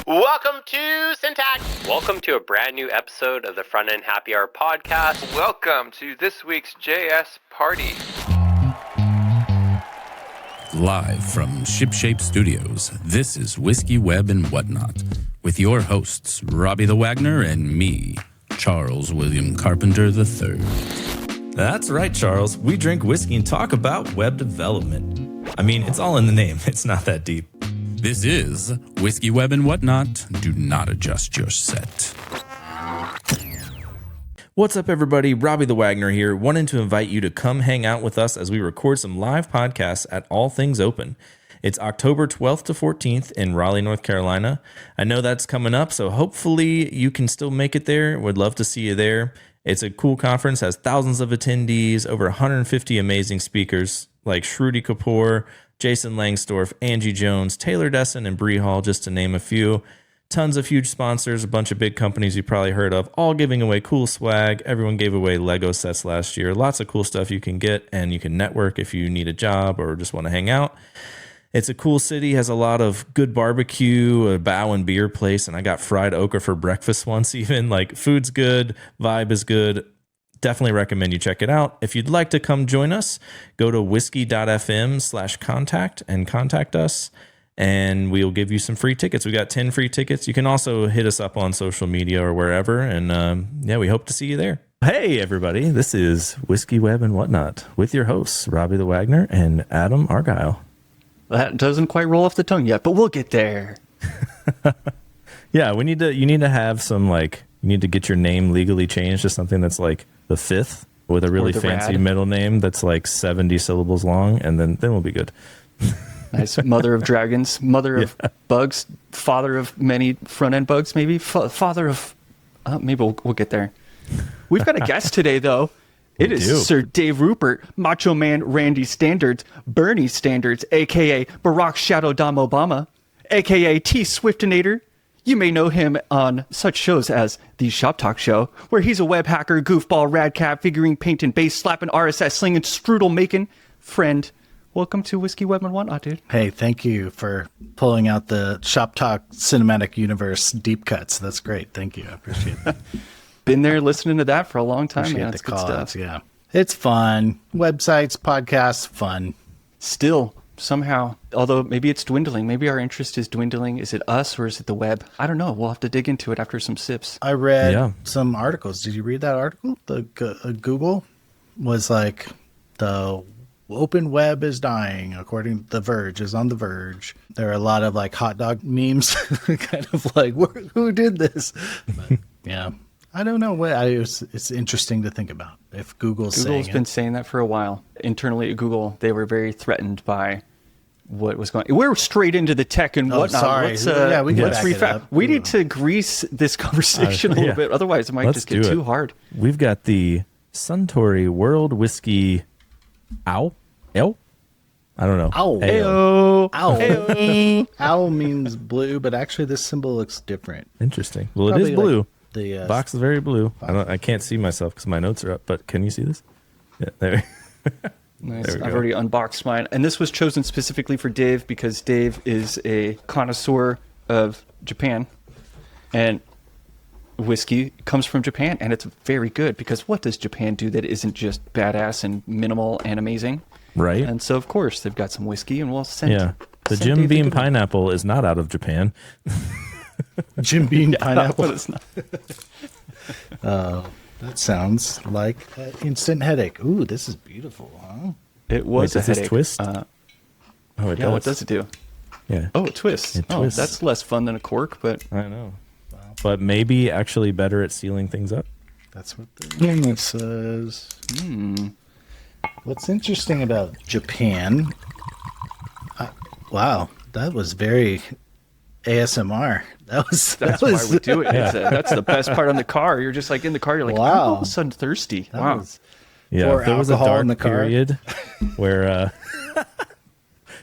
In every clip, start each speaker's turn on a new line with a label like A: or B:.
A: Welcome to Syntax. Welcome to a brand new episode of the Front End Happy Hour podcast.
B: Welcome to this week's JS Party.
C: Live from Shipshape Studios, this is Whiskey, Web, and Whatnot, with your hosts, Robbie the Wagner and me, Charles William Carpenter III.
D: That's right, Charles. We drink whiskey and talk about web development. I mean, it's all in the name. It's not that deep.
C: This is Whiskey, Web, and Whatnot. Do not adjust your set.
D: What's up, everybody? Robbie the Wagner here, wanting to invite you to come hang out with us as we record some live podcasts at All Things Open. It's October 12th to 14th in Raleigh, North Carolina. I know that's coming up, so hopefully you can still make it there. Would love to see you there. It's a cool conference, has thousands of attendees, over 150 amazing speakers like Shruti Kapoor, Jason Langsdorff, Angie Jones, Taylor Desson, and Bree Hall, just to name a few. Tons of huge sponsors, a bunch of big companies you probably heard of, all giving away cool swag. Everyone gave away Lego sets last year. Lots of cool stuff you can get, and you can network if you need a job or just want to hang out. It's a cool city, has a lot of good barbecue, a bow and beer place, and I got fried okra for breakfast once even. Like, food's good, vibe is good. Definitely recommend you check it out. If you'd like to come join us, go to whiskey.fm/contact and contact us, and we'll give you some free tickets. We got 10 free tickets. You can also hit us up on social media or wherever, and we hope to see you there. Hey, everybody. This is Whiskey, Web, and Whatnot with your hosts, Robbie the Wagner and Adam Argyle.
E: That doesn't quite roll off the tongue yet, but we'll get there.
D: Yeah, you need to have some, like, you need to get your name legally changed to something that's like the fifth with a really fancy middle name that's like 70 syllables long, and then we'll be good.
E: Nice. Mother of dragons, mother of bugs, father of many front-end bugs, maybe? Father of... maybe we'll get there. We've got a guest today, though. It is Sir Dave Rupert, Macho Man Randy Standards, Bernie Standards, a.k.a. Barack Shadow Dom Obama, a.k.a. T. Swiftinator. You may know him on such shows as The Shop Talk Show, where he's a web hacker, goofball, radcat, figurine painting, bass slapping, RSS slinging, strudel making friend. Welcome to Whiskey, Web, and Whatnot, dude.
F: Hey, thank you for pulling out the Shop Talk Cinematic Universe deep cuts. That's great. Thank you. I appreciate that.
E: Been there listening to that for a long time.
F: Appreciate
E: Yeah,
F: the
E: it's good stuff.
F: yeah. It's fun. Websites, podcasts, fun.
E: Still, somehow, although maybe it's dwindling. Maybe our interest is dwindling. Is it us or is it the web? I don't know. We'll have to dig into it after some sips.
F: I read some articles. Did you read that article? The Google was like, the open web is dying, according to The Verge, is on The Verge. There are a lot of like hot dog memes, kind of like, who did this? But, yeah. I don't know. It's interesting to think about. If Google's
E: been saying that for a while. Internally at Google, they were very threatened by what was going on. We're straight into the tech and whatnot.
F: Sorry.
E: We need to grease this conversation a little bit. Otherwise, it might just get too hard.
D: We've got the Suntory World Whiskey Ao. I don't know.
F: Ow. Ow. Owl means blue, but actually this symbol looks different.
D: Interesting. Well, it is blue.
F: Like the
D: box is very blue. I can't see myself because my notes are up, but can you see this? Yeah, there.
E: Nice. I've already unboxed mine. And this was chosen specifically for Dave because Dave is a connoisseur of Japan. And whiskey comes from Japan, and it's very good because what does Japan do that isn't just badass and minimal and amazing?
D: Right.
E: And so, of course, they've got some whiskey, and we'll send
D: the Jim Beam pineapple is not out of Japan.
F: Jim Beam pineapple.
E: It's not.
F: That sounds like an instant headache. Ooh, this is beautiful, huh?
E: It was a headache.
D: Does this twist?
E: It
D: does.
E: What does it do?
D: Yeah.
E: Oh, it twists.
D: Twists.
E: That's less fun than a cork, but...
D: I know. Wow. But maybe actually better at sealing things up.
F: That's what the name says. What's interesting about Japan... wow, that was very ASMR. That's
E: why we do it. That's the best part on the car. You're just like in the car. You're like, wow. I'm all of a sudden thirsty. Wow.
D: There was a dark period where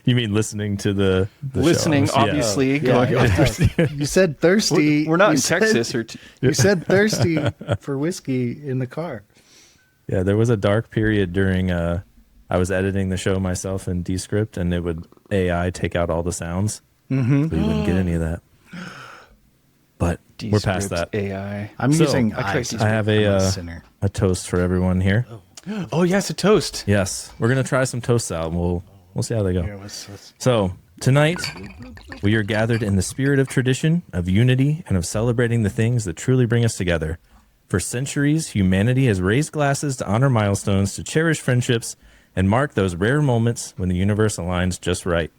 D: you mean listening to the
E: listening,
D: shows?
E: Obviously.
F: You said thirsty.
E: We're not in Texas.
F: You said thirsty for whiskey in the car.
D: Yeah, there was a dark period during I was editing the show myself in Descript, and it would AI take out all the sounds. Mm-hmm. So you wouldn't get any of that. but we're past that.
E: AI.
F: I'm
D: So,
F: using
E: I
F: ice.
D: have
F: I'm
D: a
F: sinner.
D: toast for everyone here.
E: Oh yes, a toast.
D: Yes, we're gonna try some toasts out, and we'll see how they go.
F: Here, let's-
D: So tonight, we are gathered in the spirit of tradition, of unity, and of celebrating the things that truly bring us together. For centuries, humanity has raised glasses to honor milestones, to cherish friendships, and mark those rare moments when the universe aligns just right.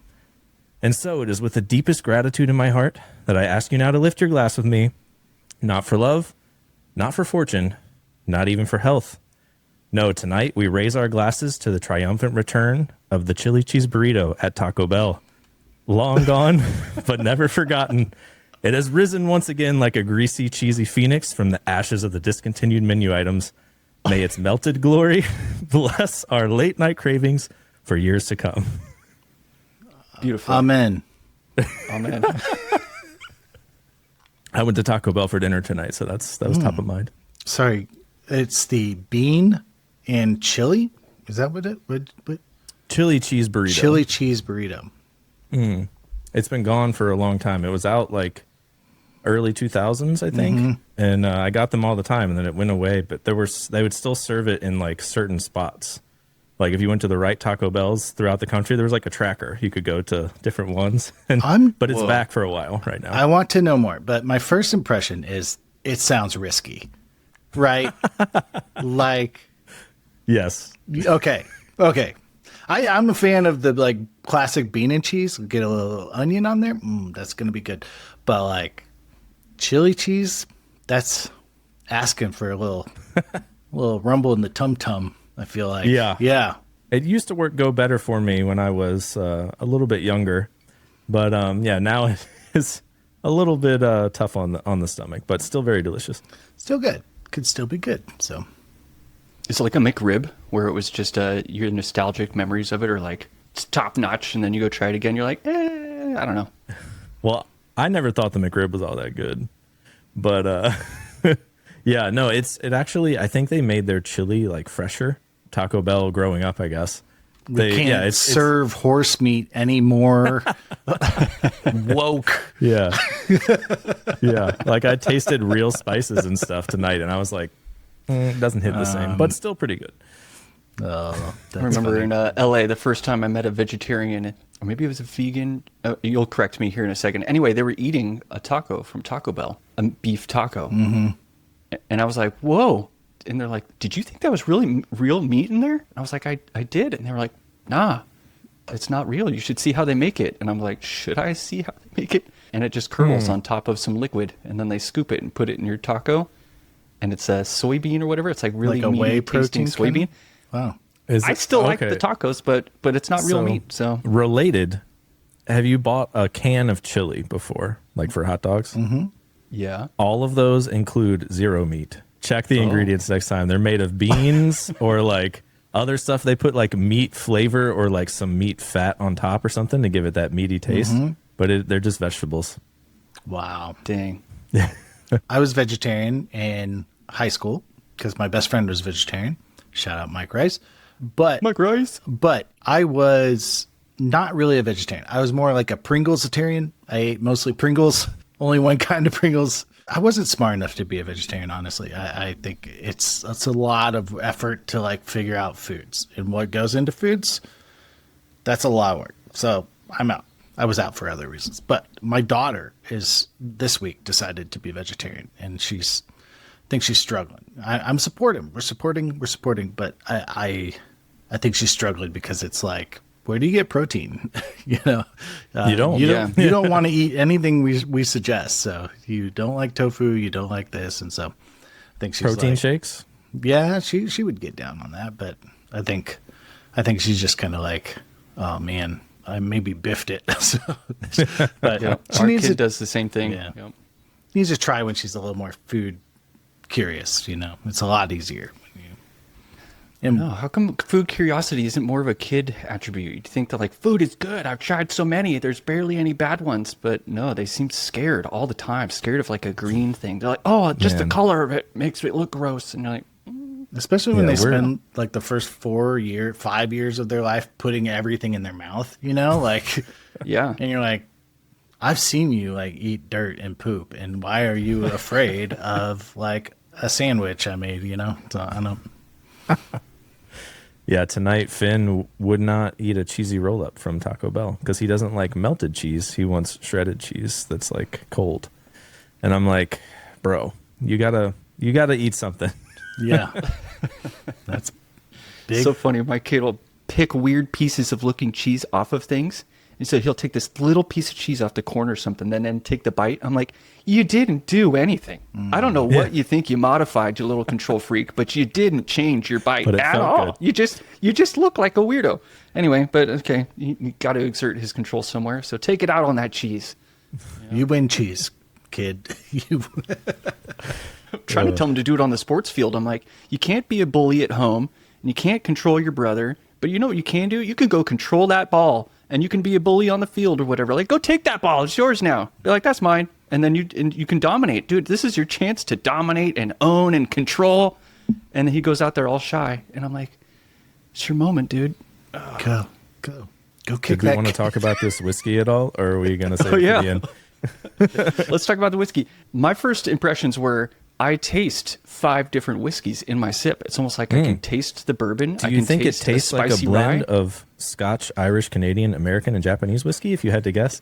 D: And so it is with the deepest gratitude in my heart that I ask you now to lift your glass with me, not for love, not for fortune, not even for health. No, tonight we raise our glasses to the triumphant return of the chili cheese burrito at Taco Bell. Long gone, but never forgotten. It has risen once again like a greasy, cheesy phoenix from the ashes of the discontinued menu items. May its melted glory bless our late night cravings for years to come.
E: Beautiful.
F: Amen.
E: Amen.
D: I went to Taco Bell for dinner tonight, so that was top of mind.
F: Sorry, it's the bean and chili. Is that what it? What
D: Chili cheese burrito.
F: chili cheese burrito?
D: It's been gone for a long time. It was out like early 2000s, I think, and I got them all the time, and then it went away. But they would still serve it in like certain spots. Like if you went to the right Taco Bells throughout the country, there was like a tracker. You could go to different ones, but it's back for a while right now.
F: I want to know more, but my first impression is it sounds risky, right? Like,
D: Yes.
F: okay. I'm a fan of the like classic bean and cheese. Get a little onion on there. That's gonna be good. But like chili cheese, that's asking for a little rumble in the tum tum. I feel like. Yeah.
D: It used to go better for me when I was a little bit younger, but now it is a little bit tough on the stomach, but still very delicious.
F: Still good. Could still be good. So
E: Is it like a McRib where it was just your nostalgic memories of it, or like it's top notch, and then you go try it again, you're like, I don't know.
D: Well, I never thought the McRib was all that good, but yeah, no, it actually, I think they made their chili like fresher. Taco Bell growing up, I guess.
F: we can't serve horse meat anymore. Woke.
D: Yeah. Yeah. Like I tasted real spices and stuff tonight, and I was like, it doesn't hit the same, but still pretty good.
F: Oh,
E: I remember in LA, the first time I met a vegetarian, or maybe it was a vegan. You'll correct me here in a second. Anyway, they were eating a taco from Taco Bell, a beef taco. Mm-hmm. And I was like, whoa. And they're like, did you think that was really real meat in there? And I was like, I did. And they were like, nah, it's not real. You should see how they make it. And I'm like, should I see how they make it? And it just curdles on top of some liquid. And then they scoop it and put it in your taco. And it's a soybean or whatever. It's like really
F: like a whey protein
E: soybean.
F: Wow.
E: I still like the tacos, but it's not real meat. So
D: related, have you bought a can of chili before, like for hot dogs?
F: Mm-hmm.
E: Yeah.
D: All of those include zero meat. Check the ingredients next time. They're made of beans or like other stuff. They put like meat flavor or like some meat fat on top or something to give it that meaty taste. But they're just vegetables.
F: Wow.
E: Dang.
F: I was vegetarian in high school because my best friend was vegetarian. Shout out Mike Rice. But I was not really a vegetarian. I was more like a Pringles-atarian. I ate mostly Pringles, only one kind of Pringles. I wasn't smart enough to be a vegetarian, honestly. I think it's a lot of effort to like figure out foods and what goes into foods. That's a lot of work. So I'm out. I was out for other reasons. But my daughter is this week decided to be vegetarian, and I think she's struggling. I'm supporting. We're supporting. But I think she's struggling because it's like, where do you get protein? You don't want to eat anything we suggest. So you don't like tofu, you don't like this, and so I think she's
D: protein
F: like,
D: shakes.
F: Yeah, she would get down on that, but I think she's just kind of like, oh man, I maybe biffed it. So, but
E: our kid does the same thing.
F: Yeah, needs to try when she's a little more food curious. It's a lot easier.
E: How come food curiosity isn't more of a kid attribute? You'd think that like food is good. I've tried so many. There's barely any bad ones. But no, they seem scared all the time. Scared of like a green thing. They're like, oh, just the color of it makes it look gross. And you're like,
F: especially when they spend like the first 5 years of their life putting everything in their mouth. Like,
E: yeah.
F: And you're like, I've seen you like eat dirt and poop, and why are you afraid of like a sandwich I made? So I don't.
D: Yeah, tonight Finn would not eat a cheesy roll up from Taco Bell because he doesn't like melted cheese. He wants shredded cheese that's like cold. And I'm like, bro, you gotta eat something.
F: Yeah, that's big.
E: So funny. My kid will pick weird pieces of looking cheese off of things. And so he'll take this little piece of cheese off the corner or something, then take the bite. I'm like, you didn't do anything. I don't know what you think you modified, you little control freak, but you didn't change your bite at all. Good. You just look like a weirdo. Anyway, but okay, you got to exert his control somewhere. So take it out on that cheese.
F: You win cheese, kid.
E: I'm trying to tell him to do it on the sports field. I'm like, you can't be a bully at home, and you can't control your brother, but you know what you can do? You can go control that ball. And you can be a bully on the field or whatever. Like, go take that ball. It's yours now. Be like, that's mine. And then you can dominate. Dude, this is your chance to dominate and own and control. And then he goes out there all shy. And I'm like, it's your moment, dude.
F: Go kick
D: Did we
F: that.
D: want to talk about this whiskey at all? Or are we going to say
E: yeah.
D: at the end?
E: Let's talk about the whiskey. My first impressions were, I taste 5 different whiskeys in my sip. It's almost like I can taste the bourbon.
D: Do you think it tastes like a blend
E: rye.
D: of Scotch, Irish, Canadian, American, and Japanese whiskey, if you had to guess?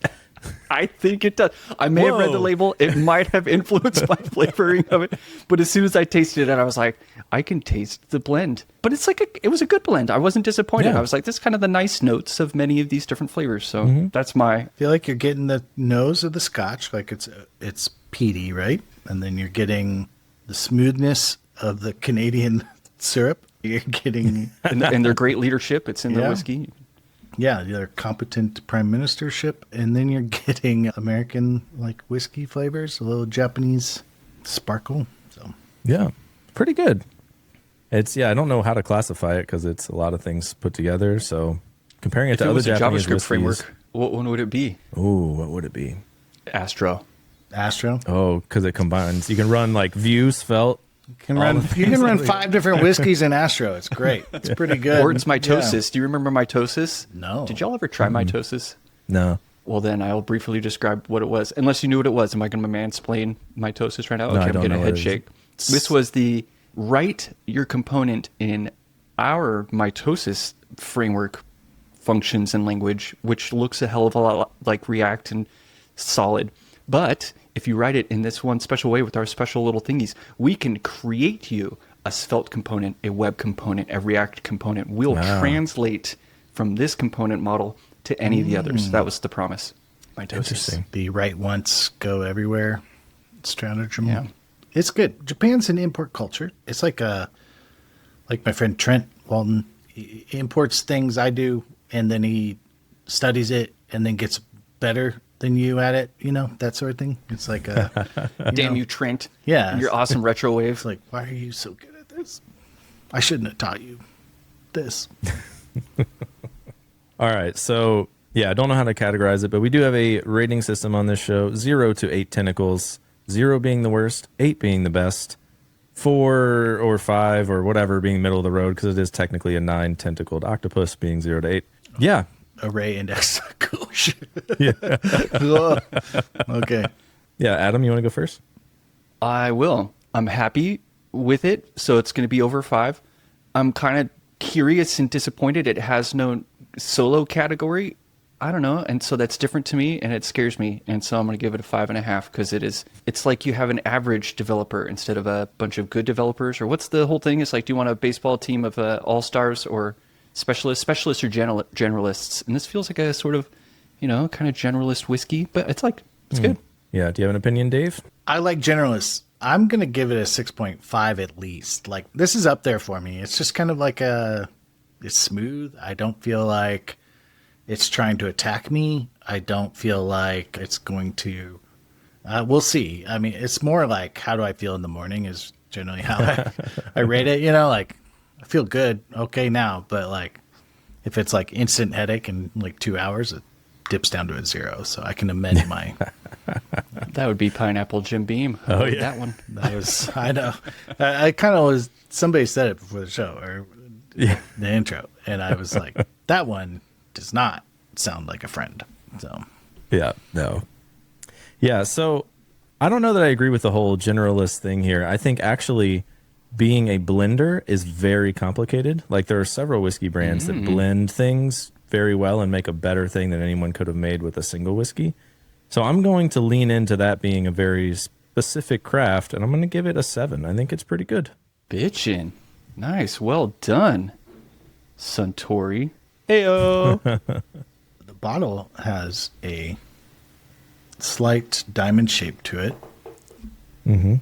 E: I think it does. I may have read the label. It might have influenced my flavoring of it. But as soon as I tasted it, I was like, I can taste the blend. But it's like it was a good blend. I wasn't disappointed.
D: Yeah.
E: I was like, this is kind of the nice notes of many of these different flavors. So that's my...
F: I feel like you're getting the nose of the Scotch, like it's peaty, right? And then you're getting the smoothness of the Canadian syrup. You're getting
E: and their great leadership. It's in the
F: Yeah.
E: whiskey.
F: their competent prime ministership, and then you're getting American like whiskey flavors, a little Japanese sparkle. So
D: Yeah, pretty good. It's I don't know how to classify it because it's a lot of things put together. So comparing it
E: If
D: to
E: it
D: other
E: was a
D: Japanese
E: JavaScript
D: whiskeys,
E: framework, what one would it be?
D: ooh, what would it be?
E: Astro.
F: Astro,
D: Oh, because it combines. You can run like Vue, Svelte.
F: you can run 5 different whiskeys in Astro. It's great. It's pretty good.
E: Or it's mitosis. Do you remember mitosis?
F: No.
E: Did y'all ever try mitosis?
D: No.
E: Well, then I'll briefly describe what it was. Unless you knew what it was. Am I going to mansplain mitosis right now?
D: No, I
E: I'm
D: don't
E: getting
D: know
E: a
D: what
E: head
D: it is.
E: shake. This was the write your component in our mitosis framework functions and language, which looks a hell of a lot like React and Solid. But if you write it in this one special way with our special little thingies, we can create you a Svelte component, a web component, a React component. We'll translate from this component model to any of the others. That was the promise. Mitosis.
D: Interesting.
F: The write once, go everywhere stratagem.
E: Yeah.
F: It's good. Japan's an import culture. It's like my friend Trent Walton, he imports things I do, and then he studies it and then gets better than you at it, that sort of thing. It's like
E: Damn you, Trent.
F: Yeah.
E: Your awesome retro wave.
F: It's like, why are you so good at this? I shouldn't have taught you this.
D: All right. So, I don't know how to categorize it, but we do have a rating system on this show 0 to 8 tentacles, 0 being the worst, 8 being the best, 4 or 5 or whatever being middle of the road because it is technically a 9 tentacled octopus being 0 to 8. Yeah.
F: Array index. Gosh.
D: Yeah.
F: Okay.
D: Yeah. Adam, you want to go first?
E: I will. I'm happy with it, so it's going to be over 5. I'm kind of curious and disappointed it has no solo category. I don't know, and so that's different to me, and it scares me, and so I'm going to give it a 5.5 because it's like you have an average developer instead of a bunch of good developers. Or what's the whole thing? It's like, do you want a baseball team of all-stars or specialists or generalists? And this feels like a sort of, kind of generalist whiskey, but it's good.
D: Yeah. Do you have an opinion, Dave?
F: I like generalists. I'm going to give it a 6.5 at least. Like, this is up there for me. It's just kind of like it's smooth. I don't feel like it's trying to attack me. I don't feel like it's going to, we'll see. I mean, it's more like, how do I feel in the morning is generally how I rate it. I feel good. Okay now. But like, if it's like instant headache in like 2 hours, it dips down to a 0. So I can amend my...
E: That would be Pineapple Jim Beam.
D: Oh, yeah.
E: That one.
F: That was, I know. I kind of was, somebody said it before the show or the intro. And I was like, that one does not sound like a friend. So,
D: Yeah. No. Yeah, so I don't know that I agree with the whole generalist thing here. I think actually being a blender is very complicated. Like there are several whiskey brands that blend things very well and make a better thing than anyone could have made with a single whiskey. So I'm going to lean into that being a very specific craft, and I'm going to give it a 7. I think it's pretty good.
E: Bitchin'. Nice. Well done, Suntory. Heyo.
F: The bottle has a slight diamond shape to it.
D: Mm-hmm.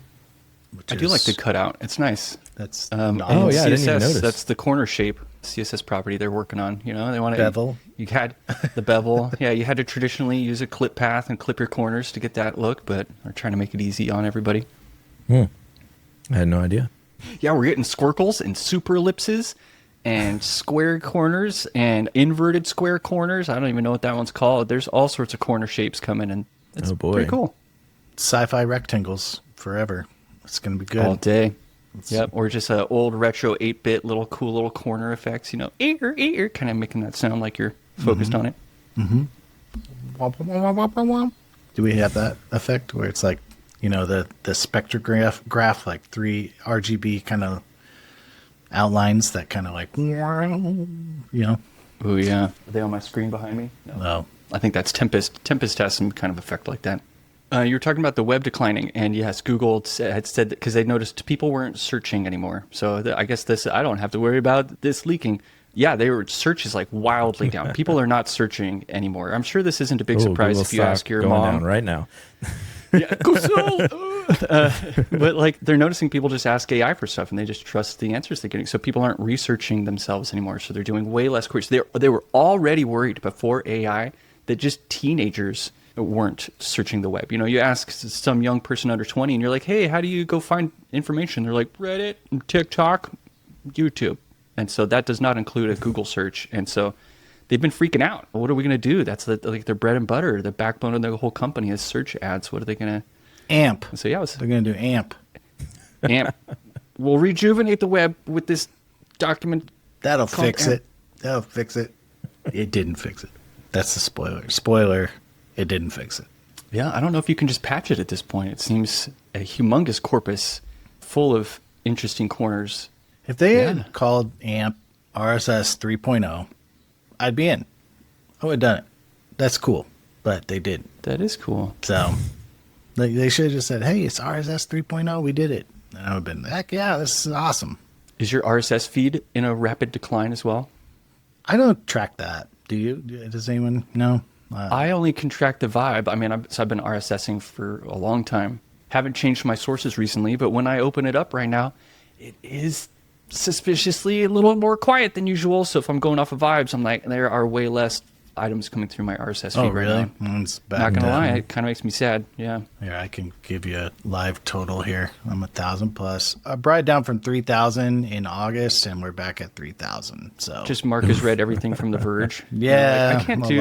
E: I do like the cutout. It's nice.
F: That's
D: I didn't even notice.
E: That's the corner shape CSS property they're working on. You know, they want to
F: bevel.
E: You had the bevel. Yeah, you had to traditionally use a clip path and clip your corners to get that look, but they're trying to make it easy on everybody.
D: I had no idea.
E: Yeah, we're getting squircles and super ellipses and square corners and inverted square corners. I don't even know what that one's called. There's all sorts of corner shapes coming, and it's pretty cool.
F: Sci-fi rectangles forever. It's going to be good.
E: All day. Yep, or just old retro 8-bit little cool little corner effects, you know, kind of making that sound like you're focused on it.
F: Mm-hmm. Do we have that effect where it's like, you know, the spectrograph, like 3 RGB kind of outlines that kind of like, you know?
E: Oh, yeah. Are they on my screen behind me?
F: No.
E: I think that's Tempest. Tempest has some kind of effect like that. You were talking about the web declining, and yes, Google had said that because they noticed people weren't searching anymore. So I guess I don't have to worry about this leaking. Yeah, search is like wildly down. People are not searching anymore. I'm sure this isn't a big surprise
D: Google
E: if you ask your
D: going
E: mom.
D: Down right now.
E: Yeah, go sell. But like they're noticing people just ask AI for stuff, and they just trust the answers they're getting. So people aren't researching themselves anymore. So they're doing way less queries. They were already worried before AI that just teenagers weren't searching the web. You know, you ask some young person under 20 and you're like, hey, how do you go find information? They're like, Reddit, TikTok, YouTube. And so that does not include a Google search. And so they've been freaking out. What are we going to do? That's like their bread and butter. The backbone of the whole company is search ads. What are they going to...
F: AMP.
E: So yeah,
F: they're going to do AMP.
E: AMP. We'll rejuvenate the web with this document.
F: That'll fix it. That'll fix it. It didn't fix it. That's the spoiler. Spoiler. It didn't fix it.
E: Yeah, I don't know if you can just patch it at this point. It seems a humongous corpus full of interesting corners.
F: If they had called AMP RSS 3.0, I'd be in. I would have done it. That's cool. But they didn't.
E: That is cool.
F: So they should have just said, hey, it's RSS 3.0. We did it. And I would have been, heck yeah, this is awesome.
E: Is your RSS feed in a rapid decline as well?
F: I don't track that. Do you? Does anyone know?
E: I only can track the vibe. I mean, I've been RSSing for a long time. Haven't changed my sources recently, but when I open it up right now, it is suspiciously a little more quiet than usual. So if I'm going off of vibes, I'm like, there are way less items coming through my RSS feed right now.
F: It's bad.
E: Not gonna lie, it kind of makes me sad. Yeah.
F: Here, I can give you a live total here. I'm 1,000 plus. I brought it down from 3,000 in August, and we're back at 3,000. So
E: just Mark has read everything from The Verge.
F: Yeah,
E: I can't do.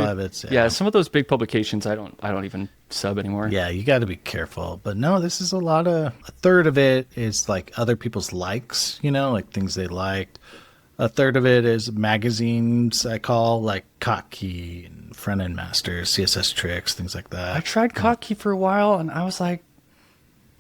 E: Yeah, some of those big publications, I don't even sub anymore.
F: Yeah, you got to be careful. But no, this is a third of it is like other people's likes. You know, like things they liked. A third of it is magazines I call like Kotkey and Front End Masters, CSS Tricks, things like that.
E: I tried Kotkey for a while and I was like,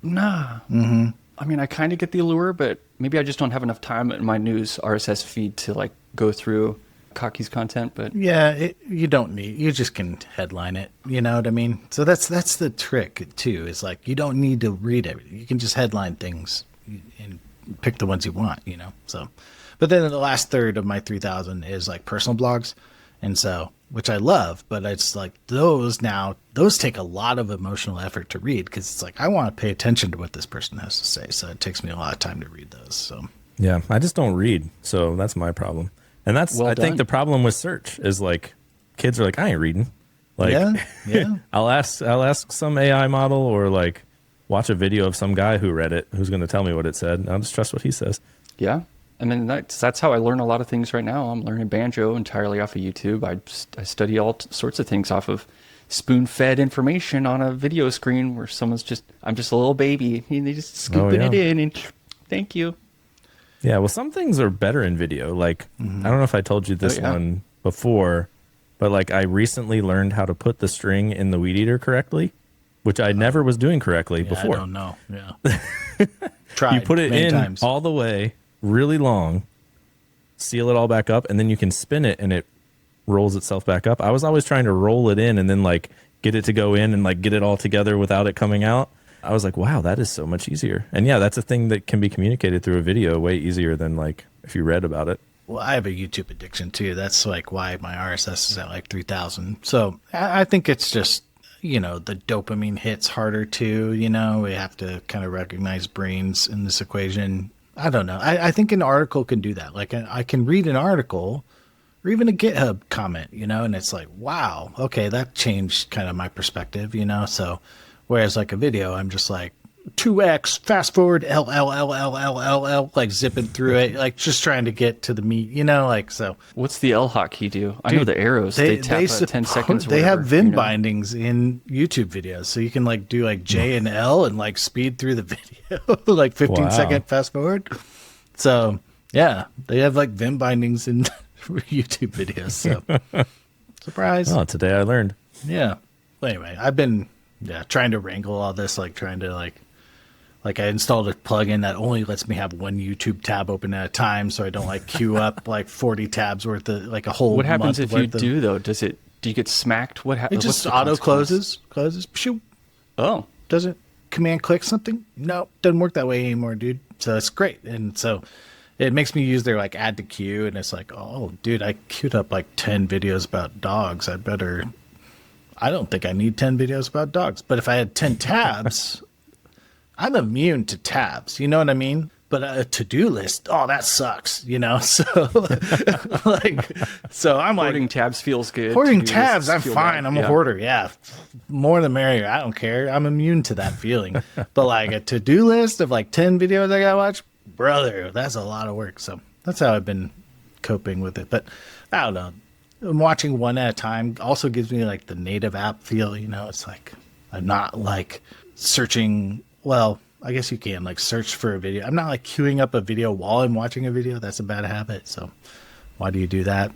E: nah.
F: Mm-hmm.
E: I mean, I kind of get the allure, but maybe I just don't have enough time in my news RSS feed to like go through Kotkey's content. But
F: yeah, you don't need. You just can headline it. You know what I mean? So that's the trick too. Is like you don't need to read everything. You can just headline things and pick the ones you want. You know. So. But then the last third of my 3,000 is like personal blogs. And so, which I love, but it's like those take a lot of emotional effort to read because it's like, I want to pay attention to what this person has to say. So it takes me a lot of time to read those. So,
D: yeah, I just don't read. So that's my problem. And that's, I think the problem with search is like kids are like, I ain't reading. Like,
F: yeah.
D: I'll ask some AI model or like watch a video of some guy who read it, who's going to tell me what it said. I'll just trust what he says.
E: Yeah. I mean, that's how I learn a lot of things right now. I'm learning banjo entirely off of YouTube. I study all sorts of things off of spoon-fed information on a video screen where I'm just a little baby. And they just scooping it in and thank you.
D: Yeah, well, some things are better in video. Like, I don't know if I told you this one before, but like I recently learned how to put the string in the weed eater correctly which I never was doing correctly before.
F: I don't know. Yeah. Tried
D: You put it
F: many
D: in
F: times.
D: all the way, really long, seal it all back up, and then you can spin it and it rolls itself back up. I was always trying to roll it in and then like get it to go in and like get it all together without it coming out. I was like, wow, that is so much easier. And yeah, that's a thing that can be communicated through a video way easier than like if you read about it.
F: Well, I have a YouTube addiction too. That's like why my RSS is at like 3,000. So I think it's just, the dopamine hits harder too. We have to kind of recognize brains in this equation. I don't know. I think an article can do that. Like I can read an article or even a GitHub comment, and it's like, wow, okay, that changed kind of my perspective, So whereas like a video, I'm just like 2x fast forward L, like zipping through it, like just trying to get to the meat, like so.
E: What's the L hotkey do? I know the arrows. They tap 10 seconds.
F: They have Vim bindings in YouTube videos, so you can like do like J and L and like speed through the video, like 15-second fast forward. So yeah, they have like Vim bindings in YouTube videos. So surprise!
D: Oh, today I learned.
F: Yeah. Well, anyway, I've been trying to wrangle all this, like trying to like I installed a plugin that only lets me have one YouTube tab open at a time, so I don't like queue up like 40 tabs worth of like a whole.
E: What happens
F: month
E: if you
F: worth of-
E: do though? Do you get smacked? What happens?
F: It just auto closes. Shoot.
E: Oh,
F: Does it command click something? No, doesn't work that way anymore, dude. So it's great, and so it makes me use their like add to queue, and it's like, oh, dude, I queued up like 10 videos about dogs. I don't think I need 10 videos about dogs, but if I had 10 tabs, I'm immune to tabs. You know what I mean? But a to-do list, oh, that sucks. So so I'm like,
E: hoarding tabs feels good.
F: hoarding
E: To-do
F: tabs,
E: lists
F: I'm
E: feel
F: fine.
E: bad.
F: I'm a hoarder. Yeah. More the merrier. I don't care. I'm immune to that feeling. But like a to-do list of like 10 videos I got to watch, brother, that's a lot of work. So that's how I've been coping with it. But I don't know. Watching one at a time also gives me like the native app feel, it's like I'm not like searching. Well, I guess you can like search for a video. I'm not like queuing up a video while I'm watching a video. That's a bad habit. So why do you do that?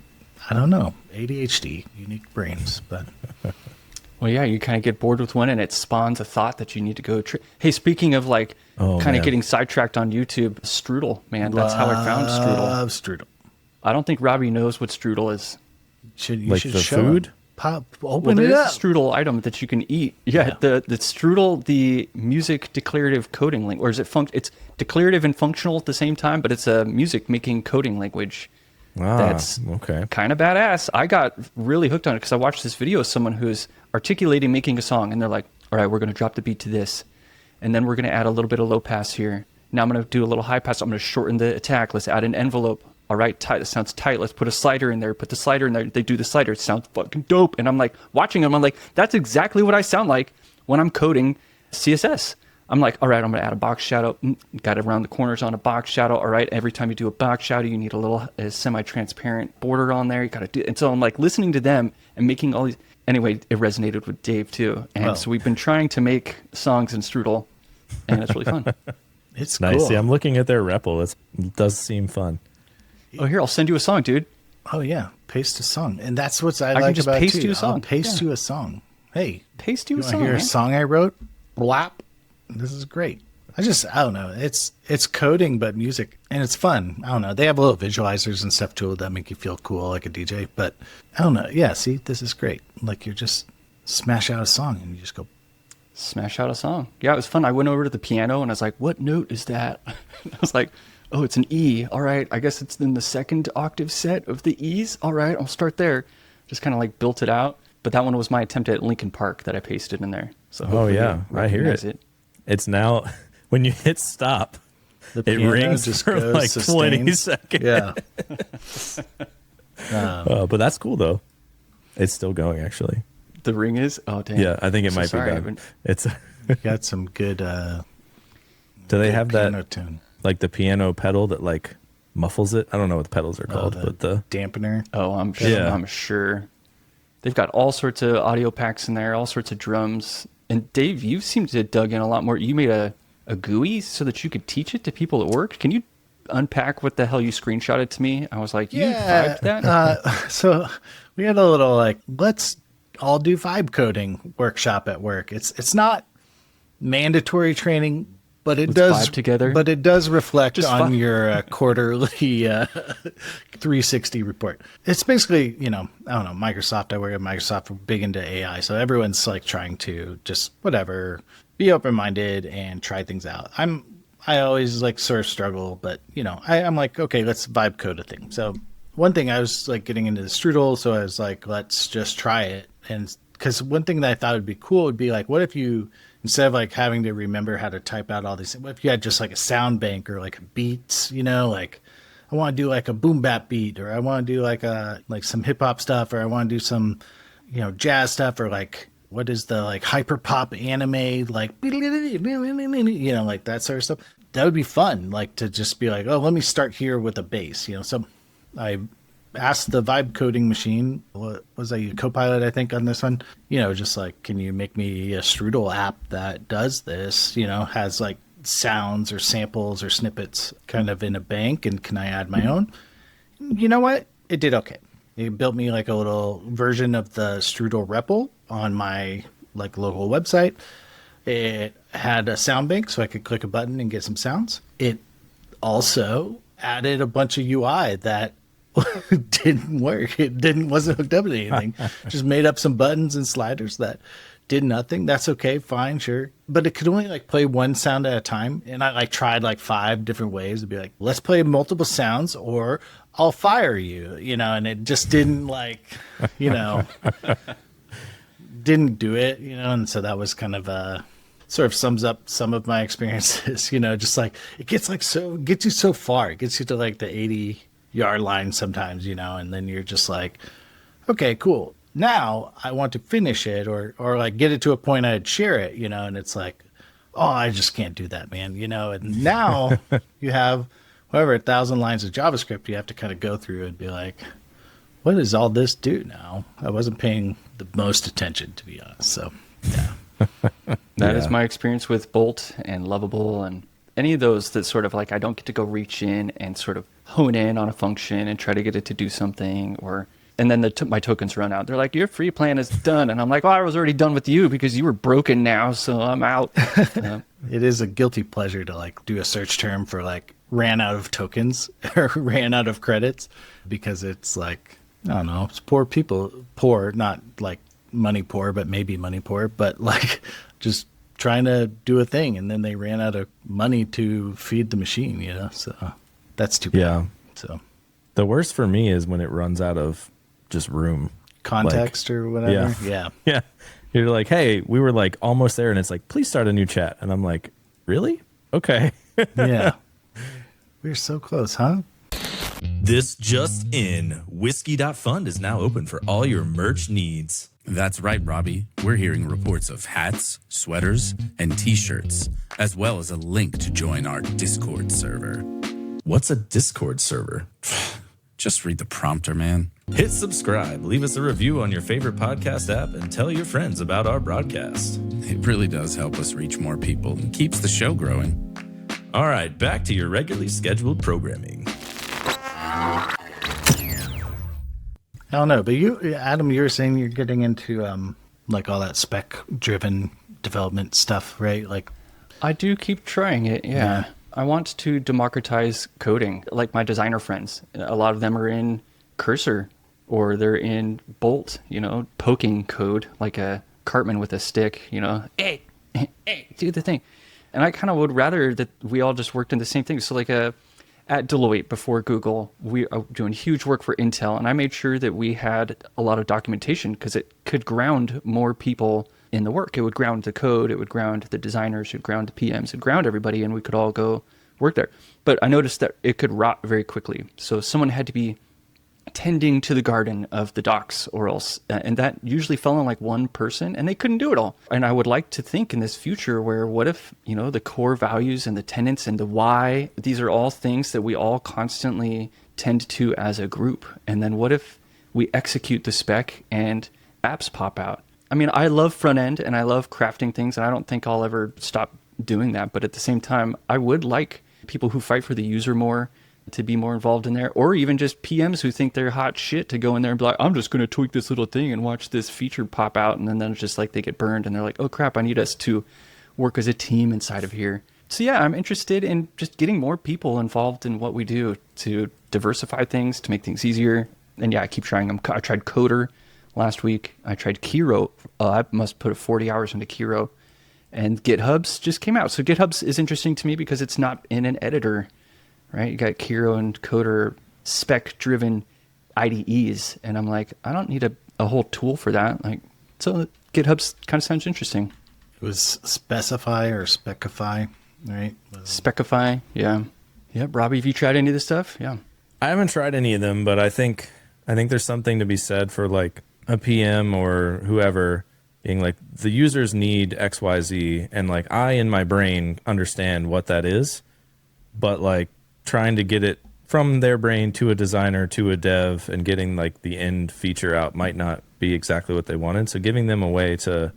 F: I don't know. ADHD, unique brains, but
E: Well, yeah, you kind of get bored with one and it spawns a thought that you need to go. Hey, speaking of like kind of getting sidetracked on YouTube, Strudel, man, that's how I found Strudel.
F: love strudel.
E: I don't think Robbie knows what Strudel is.
F: You
D: Like
F: should
D: the
F: show
D: food?
F: him. Pop,
E: Well,
F: open
E: there
F: it
E: is
F: up.
E: a Strudel item that you can eat. Yeah, the Strudel, the music declarative coding language, or is it it's declarative and functional at the same time, but it's a music making coding language. That's
D: okay.
E: kind of badass. I got really hooked on it because I watched this video of someone who's articulating making a song, and they're like, all right, we're going to drop the beat to this, and then we're going to add a little bit of low pass here. Now I'm going to do a little high pass. I'm going to shorten the attack. Let's add an envelope. All right, tight. That sounds tight. Let's put a slider in there. Put the slider in there. They do the slider. It sounds fucking dope. And I'm like, watching them, I'm like, that's exactly what I sound like when I'm coding CSS. I'm like, all right, I'm going to add a box shadow. Got it around the corners on a box shadow. All right, every time you do a box shadow, you need a little semi-transparent border on there. You got to do. And so I'm like listening to them and making all these. Anyway, it resonated with Dave too. And so we've been trying to make songs in Strudel, and it's really fun.
F: It's
D: Nice.
F: cool.
D: See, I'm looking at their REPL. It does seem fun.
E: Oh, here, I'll send you a song, dude.
F: Oh yeah, paste a song, and that's what I
E: can
F: like
E: just
F: about
E: paste
F: it too.
E: you a song.
F: I'll paste
E: Yeah.
F: you a song. Hey,
E: Paste you a
F: want
E: song,
F: to hear
E: man.
F: a song I wrote? Blap. This is great. I don't know. It's coding, but music, and it's fun. I don't know. They have little visualizers and stuff too that make you feel cool like a DJ. But I don't know. Yeah, see, this is great. Like you just smash out a song and you just go.
E: Smash out a song. Yeah, it was fun. I went over to the piano and I was like, what note is that? I was like, oh, it's an E. All right, I guess it's in the second octave set of the E's. All right, I'll start there. Just kind of like built it out. But that one was my attempt at Linkin Park that I pasted in there. So hopefully
D: yeah,
E: you
D: I hear
E: recognize
D: it. It's now, when you hit stop,
F: The
D: it
F: piano
D: rings
F: just
D: for
F: goes,
D: like 20
F: sustains.
D: seconds.
F: Yeah.
D: But that's cool though. It's still going actually.
E: The ring is? Oh, damn.
D: Yeah, I think it
E: So
D: might
E: sorry,
D: be
E: I've
D: done.
E: been-
D: It's.
F: Got some good.
D: Do they have
F: piano
D: that
F: tune?
D: like the piano pedal that like muffles it? I don't know what the pedals are called, but the
F: dampener.
E: Oh, I'm sure.
D: Yeah.
E: I'm sure. They've got all sorts of audio packs in there, all sorts of drums. And Dave, you seem to have dug in a lot more. You made a GUI so that you could teach it to people at work. Can you unpack what the hell you screenshotted to me? I was like, you vibed that?
F: So we had a little like, let's all do vibe coding workshop at work. It's not mandatory training, but it does
E: vibe together.
F: But it does reflect
E: Just
F: on
E: vibe.
F: your quarterly 360 report. It's basically, I don't know, Microsoft. I work at Microsoft. We're big into AI, so everyone's like trying to just whatever, be open-minded and try things out. I always like sort of struggle, but I'm like, okay, let's vibe code a thing. So one thing I was like getting into the Strudel, so I was like, let's just try it. And because one thing that I thought would be cool would be like, what if you, instead of like having to remember how to type out all these, what if you had just like a sound bank or like beats, like I want to do like a boom bap beat, or I want to do like some hip hop stuff, or I want to do some, jazz stuff, or like, what is the like hyper pop anime, like, like that sort of stuff. That would be fun. Like to just be like, oh, let me start here with a bass, so I asked the vibe coding machine, what was I, Copilot, I think, on this one, just like, can you make me a Strudel app that does this, has like sounds or samples or snippets kind of in a bank, and can I add my own? You know what? It did okay. It built me like a little version of the Strudel REPL on my like local website. It had a sound bank so I could click a button and get some sounds. It also added a bunch of UI that didn't work. Wasn't hooked up to anything. Just made up some buttons and sliders that did nothing. That's okay, fine, sure. But it could only like play one sound at a time. And I like tried like 5 different ways to be like, let's play multiple sounds or I'll fire you, and it just didn't like, didn't do it, and so that was kind of sort of sums up some of my experiences, just like it gets you so far. It gets you to like the 80-yard line sometimes, and then you're just like, okay, cool. Now I want to finish it or like get it to a point I'd share it, and it's like, oh, I just can't do that, man, and now you have whatever 1,000 lines of JavaScript you have to kind of go through and be like, what does all this do now? I wasn't paying the most attention, to be honest. So, yeah.
E: That is my experience with Bolt and Lovable and any of those that sort of like I don't get to go reach in and sort of hone in on a function and try to get it to do something, and then my tokens run out. They're like, your free plan is done. And I'm like, I was already done with you because you were broken now, so I'm out.
F: It is a guilty pleasure to like do a search term for like ran out of tokens or ran out of credits, because it's like, I don't know, it's poor, not like money poor, but maybe money poor, but like just trying to do a thing, and then they ran out of money to feed the machine, so that's too bad.
D: Yeah.
F: So
D: The worst for me is when it runs out of just room.
F: Context or whatever.
D: Yeah. Yeah. You're like, hey, we were like almost there, and it's like, please start a new chat. And I'm like, really? Okay.
F: Yeah. We're so close, huh?
C: This just in, whiskey.fund is now open for all your merch needs. That's right, Robbie. We're hearing reports of hats, sweaters, and t-shirts, as well as a link to join our Discord server. What's a Discord server? Just read the prompter, man. Hit subscribe, leave us a review on your favorite podcast app, and tell your friends about our broadcast. It really does help us reach more people and keeps the show growing. All right, back to your regularly scheduled programming.
F: I don't know, but Adam, you were saying you're getting into like all that spec-driven development stuff, right? Like,
E: I do keep trying it, yeah. I want to democratize coding, like my designer friends. A lot of them are in Cursor, or they're in Bolt, poking code, like a Cartman with a stick, hey, do the thing. And I kind of would rather that we all just worked in the same thing. So like at Deloitte before Google, we are doing huge work for Intel, and I made sure that we had a lot of documentation because it could ground more people in the work. It would ground the code, it would ground the designers, it would ground the PMs, it would ground everybody, and we could all go work there. But I noticed that it could rot very quickly. So someone had to be tending to the garden of the docs, or else, and that usually fell on like one person, and they couldn't do it all. And I would like to think in this future where, what if, the core values and the tenets and the why, these are all things that we all constantly tend to as a group. And then what if we execute the spec and apps pop out? I mean, I love front end and I love crafting things, and I don't think I'll ever stop doing that. But at the same time, I would like people who fight for the user more, to be more involved in there, or even just PMs who think they're hot shit to go in there and be like, I'm just going to tweak this little thing and watch this feature pop out. And then it's just like they get burned and they're like, oh crap, I need us to work as a team inside of here. So yeah, I'm interested in just getting more people involved in what we do to diversify things, to make things easier. And yeah, I keep trying them. I tried Coder last week. I tried Kiro. I must put 40 hours into Kiro. And GitHub's just came out. So GitHub's is interesting to me because it's not in an editor, right? You got Kiro and Coder spec-driven IDEs. And I'm like, I don't need a whole tool for that. Like, so GitHub's kind of sounds interesting.
F: It was Specify or Specify, right?
E: Specify, yeah. Yeah, Robbie, have you tried any of this stuff? Yeah.
D: I haven't tried any of them, but I think there's something to be said for like a PM or whoever being like, the users need XYZ, and like I in my brain understand what that is, but like trying to get it from their brain to a designer to a dev and getting like the end feature out might not be exactly what they wanted. So giving them a way to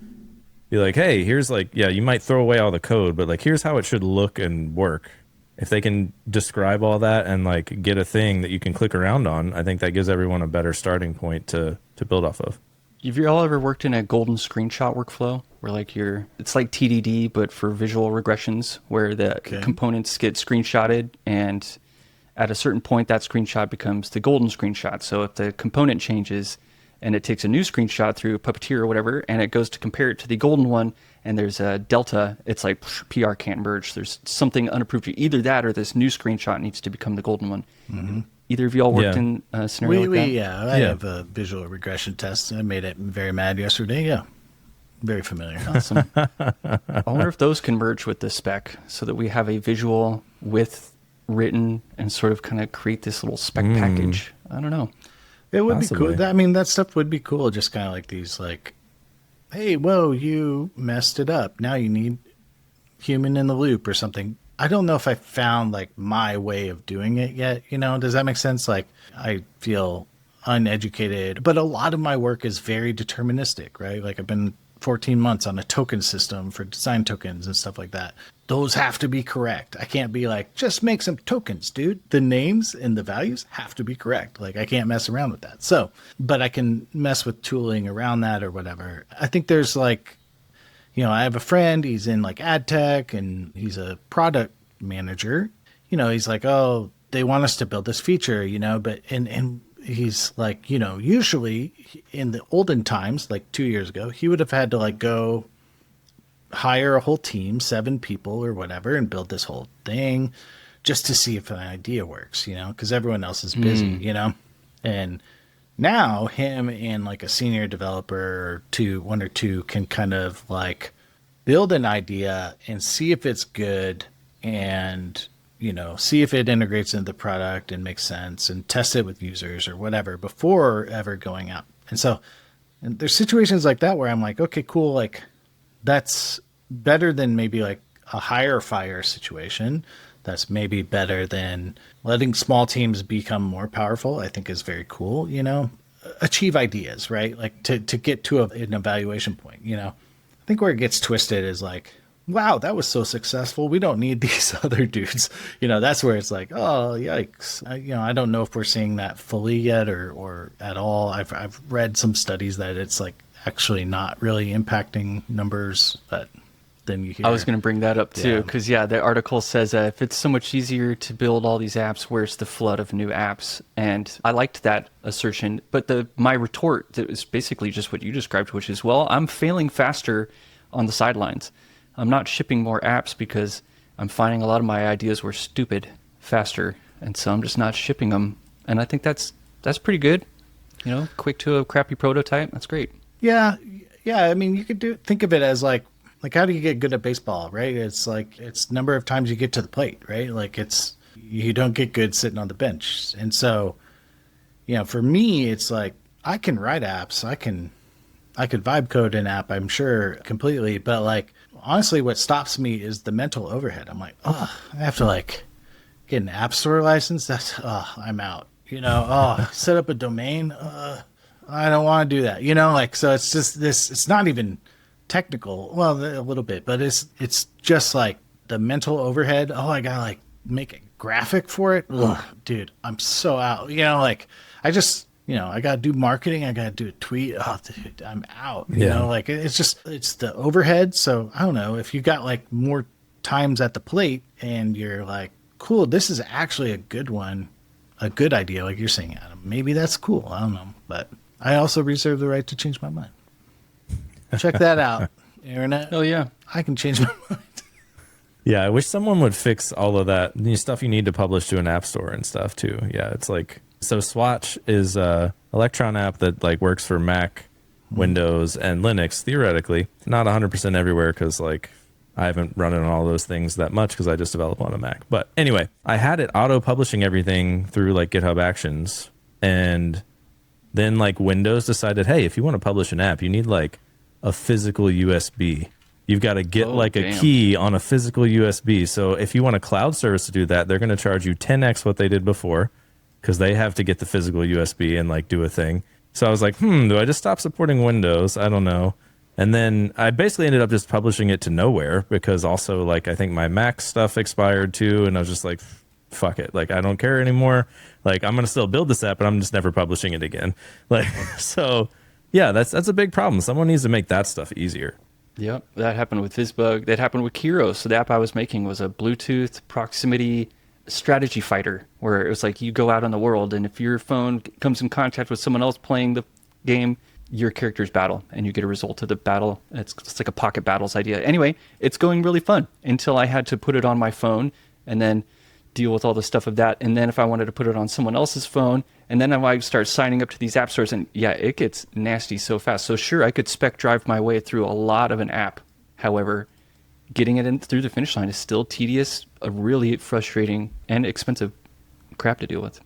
D: be like, hey, here's like, yeah, you might throw away all the code, but like here's how it should look and work. If they can describe all that and like get a thing that you can click around on, I think that gives everyone a better starting point to build off of.
E: Have you all ever worked in a golden screenshot workflow where like it's like TDD, but for visual regressions, where the components get screenshotted and at a certain point that screenshot becomes the golden screenshot. So if the component changes and it takes a new screenshot through Puppeteer or whatever, and it goes to compare it to the golden one, and there's a delta, it's like PR can't merge. There's something unapproved. Either that or this new screenshot needs to become the golden one. Mm-hmm. Either of y'all worked in a scenario like that?
F: Yeah, I have a visual regression test. I made it very mad yesterday. Yeah, very familiar.
E: Awesome. I wonder if those can merge with the spec so that we have a visual with written and sort of kind of create this little spec package. I don't know.
F: It would be cool. I mean, that stuff would be cool. Just kind of like these, like, hey, whoa, you messed it up. Now you need human in the loop or something. I don't know if I found like my way of doing it yet. You know, does that make sense? Like, I feel uneducated, but a lot of my work is very deterministic, right? Like I've been 14 months on a token system for design tokens and stuff like that. Those have to be correct. I can't be like, just make some tokens, dude. The names and the values have to be correct. Like I can't mess around with that. So, but I can mess with tooling around that or whatever. I think there's like, you know, I have a friend, he's in like ad tech and he's a product manager. You know, he's like, oh, they want us to build this feature, you know, but, and he's like, you know, usually in the olden times, like 2 years ago, he would have had to like go hire a whole team, 7 people or whatever, and build this whole thing just to see if an idea works, you know, because everyone else is busy, you know, and now him and like a senior developer or one or two can kind of like build an idea and see if it's good and, you know, see if it integrates into the product and makes sense and test it with users or whatever before ever going out. And so and there's situations like that where I'm like, okay, cool. Like that's better than maybe like a hire fire situation. That's maybe better than letting small teams become more powerful. I think is very cool, you know, achieve ideas, right? Like to get to an evaluation point, you know. I think where it gets twisted is like, wow, that was so successful. We don't need these other dudes. You know, that's where it's like, oh, yikes. I don't know if we're seeing that fully yet or at all. I've read some studies that it's like actually not really impacting numbers, but then you hear.
E: I was going to bring that up too, because the article says if it's so much easier to build all these apps, where's the flood of new apps? And I liked that assertion, but my retort is basically just what you described, which is, well, I'm failing faster on the sidelines. I'm not shipping more apps because I'm finding a lot of my ideas were stupid faster, and so I'm just not shipping them. And I think that's pretty good. You know, quick to a crappy prototype. That's great.
F: Yeah. I mean, you could think of it as like how do you get good at baseball, right? It's like it's number of times you get to the plate, right? Like you don't get good sitting on the bench. And so, you know, for me, it's like I can write apps. I could vibe code an app, I'm sure, completely. But like, honestly, what stops me is the mental overhead. I'm like, oh, I have to like get an app store license. I'm out. You know, set up a domain. I don't want to do that. You know, like, so it's just this, it's not even technical. Well, a little bit, but it's just like the mental overhead. Oh, I gotta like make a graphic for it. Ugh, dude, I'm so out. Like I just, I got to do marketing. I got to do a tweet. Oh, dude, I'm out. Like it's the overhead. So I don't know if you got like more times at the plate and you're like, cool, this is actually a good one, a good idea. Like you're saying, Adam, maybe that's cool. I don't know. But I also reserve the right to change my mind. Check that out, Internet.
E: Oh, yeah.
F: I can change my mind.
D: Yeah, I wish someone would fix all of that stuff you need to publish to an app store and stuff too. Yeah, it's like, so Swatch is a Electron app that like works for Mac, Windows, and Linux theoretically. Not 100% everywhere because like I haven't run it on all those things that much because I just develop on a Mac. But anyway, I had it auto publishing everything through like GitHub Actions, and then like Windows decided, hey, if you want to publish an app, you need like a physical USB. You've got to get a key on a physical USB. So if you want a cloud service to do that, they're going to charge you 10x what they did before because they have to get the physical USB and like do a thing. So I was like, do I just stop supporting Windows? I don't know. And then I basically ended up just publishing it to nowhere because also like I think my Mac stuff expired too. And I was just like, fuck it. Like I don't care anymore. Like I'm going to still build this app, but I'm just never publishing it again. Like, so yeah, that's a big problem. Someone needs to make that stuff easier.
E: Yep, that happened with VizBug. That happened with Kiro. So the app I was making was a Bluetooth proximity strategy fighter, where it was like you go out in the world, and if your phone comes in contact with someone else playing the game, your characters battle, and you get a result of the battle. It's like a pocket battles idea. Anyway, it's going really fun until I had to put it on my phone and then deal with all the stuff of that. And then if I wanted to put it on someone else's phone, and then I start signing up to these app stores, and yeah, it gets nasty so fast. So sure, I could spec drive my way through a lot of an app. However, getting it in through the finish line is still tedious, a really frustrating and expensive crap to deal with.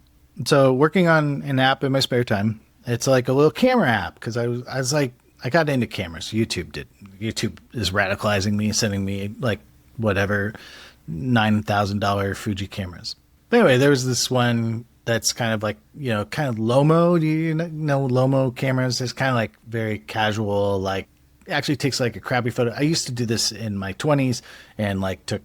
F: So working on an app in my spare time, it's like a little camera app because I was like, I got into cameras. YouTube is radicalizing me, sending me like whatever $9,000 Fuji cameras. But anyway, there was this one that's kind of like, kind of Lomo. Do you know Lomo cameras? It's kind of like very casual, like it actually takes like a crappy photo. I used to do this in my 20s and like took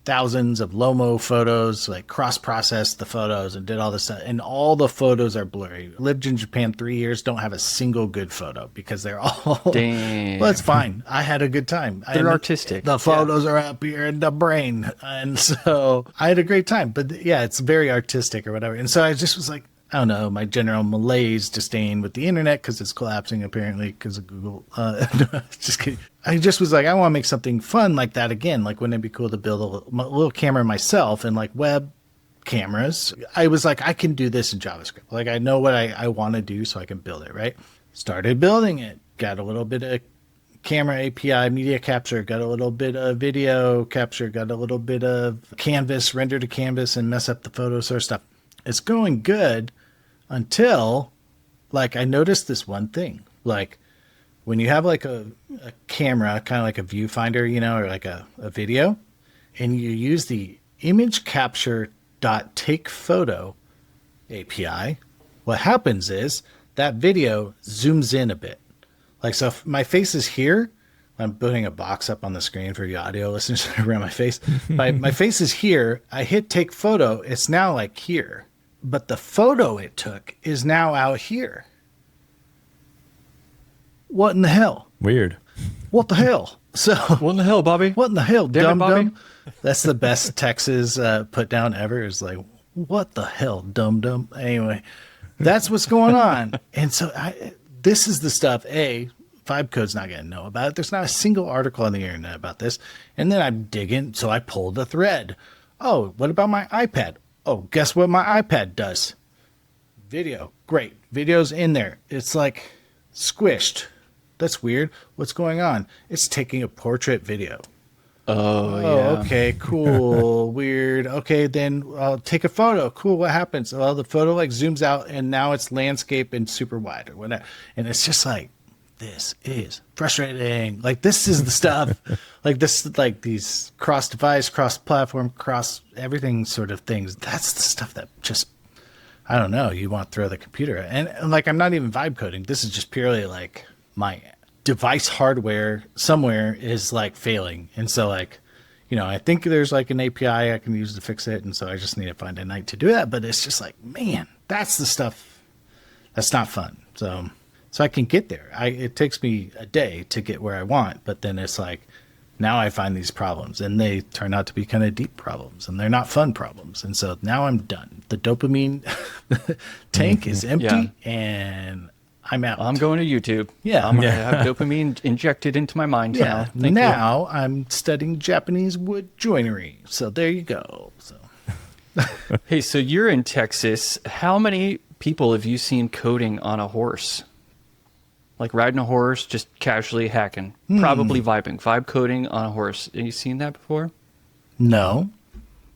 F: thousands of Lomo photos, like cross-processed the photos and did all this stuff. And all the photos are blurry. Lived in Japan 3 years, don't have a single good photo because they're all...
E: Damn.
F: Well, it's fine. I had a good time.
E: They're artistic.
F: The photos are up here in the brain. And so I had a great time. But yeah, it's very artistic or whatever. And so I just was like, I don't know, my general malaise, disdain with the internet because it's collapsing apparently because of Google. Just kidding. I just was like, I want to make something fun like that again. Like, wouldn't it be cool to build a little camera myself and like web cameras? I was like, I can do this in JavaScript. Like, I know what I want to do so I can build it, right? Started building it. Got a little bit of camera API, media capture, got a little bit of video capture, got a little bit of canvas, render to canvas and mess up the photo source stuff. It's going good. Until, like, I noticed this one thing. Like, when you have, like, a camera, kind of like a viewfinder, or like a video, and you use the image capture.takePhoto API, what happens is that video zooms in a bit. Like, so if my face is here, I'm putting a box up on the screen for you audio listeners around my face. My face is here. I hit take photo. It's now, like, here. But the photo it took is now out here. What in the hell?
D: Weird.
F: What the hell? So
E: What in the hell, Bobby?
F: What in the hell,
E: Damn it, Bobby?
F: dumb? That's the best Texas put down ever. Is like, what the hell, dumb? Anyway, that's what's going on. And so this is the stuff. Vibecode's not going to know about it. There's not a single article on the internet about this. And then I'm digging, so I pulled a thread. Oh, what about my iPad? Oh, guess what my iPad does? Video. Great. Video's in there. It's like squished. That's weird. What's going on? It's taking a portrait video.
E: Oh, yeah.
F: Okay, cool. Weird. Okay, then I'll take a photo. Cool. What happens? Well, the photo like zooms out and now it's landscape and super wide or whatever. And it's just like, this is frustrating. Like, this is the stuff. Like, this, like these cross-device, cross-platform, cross-everything sort of things. That's the stuff that just, I don't know, you want to throw the computer at. And like, I'm not even vibe coding. This is just purely like my device hardware somewhere is like failing. And so like, I think there's like an API I can use to fix it. And so I just need to find a night to do that. But it's just like, man, that's the stuff that's not fun. So I can get there. It takes me a day to get where I want, but then it's like, now I find these problems and they turn out to be kind of deep problems and they're not fun problems. And so now I'm done. The dopamine tank is empty and I'm out.
E: I'm going to YouTube.
F: Yeah.
E: I'm going to have dopamine injected into my mind now. Thank
F: now I'm studying Japanese wood joinery. So there you go. So
E: Hey, so you're in Texas. How many people have you seen coding on a horse? Like riding a horse, just casually hacking, probably vibe coding on a horse. Have you seen that before?
F: No,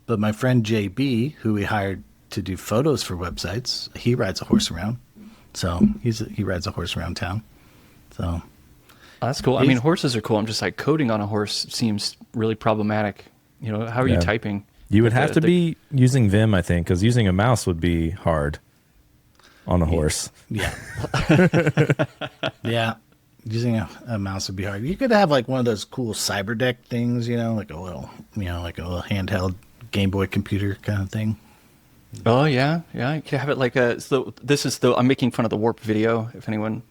F: but my friend JB, who we hired to do photos for websites, he rides a horse around. So he rides a horse around town. So
E: that's cool. I mean, horses are cool. I'm just like coding on a horse seems really problematic. How are you typing?
D: You would have to be using Vim, I think, because using a mouse would be hard on a horse.
F: Yeah. Yeah. Using a mouse would be hard. You could have like one of those cool cyberdeck things, like a little handheld Game Boy computer kind of thing.
E: Oh yeah. You could have it like I'm making fun of the warp video. If anyone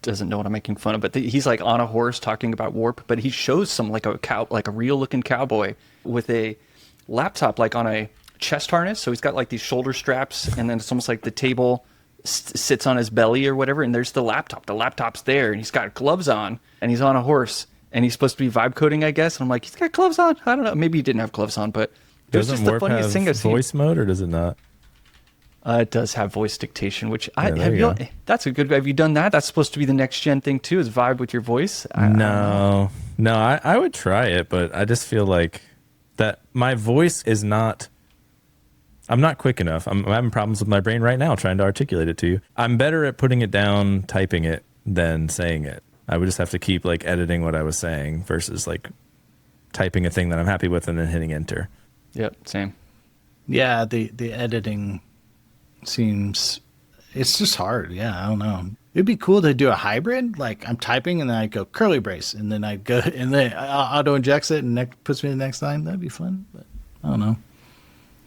E: doesn't know what I'm making fun of, but he's like on a horse talking about warp, but he shows some like a real looking cowboy with a laptop like on a chest harness. So he's got like these shoulder straps, and then it's almost like the table sits on his belly or whatever, and there's the laptop. The laptop's there, and he's got gloves on, and he's on a horse, and he's supposed to be vibe coding, I guess. And I'm like, he's got gloves on. I don't know. Maybe he didn't have gloves on, but it was just the funniest thing I've seen.
D: Voice mode, or does it not?
E: It does have voice dictation, which that's a good. Have you done that? That's supposed to be the next gen thing too. Is vibe with your voice?
D: No. I would try it, but I just feel like that my voice is not. I'm not quick enough. I'm having problems with my brain right now trying to articulate it to you. I'm better at putting it down, typing it, than saying it. I would just have to keep like editing what I was saying versus like typing a thing that I'm happy with and then hitting enter.
E: Yep, same.
F: Yeah, the editing seems, it's just hard. Yeah, I don't know. It'd be cool to do a hybrid. Like I'm typing and then I go curly brace and then I go and then auto injects it and that puts me to the next line. That'd be fun, but I don't know.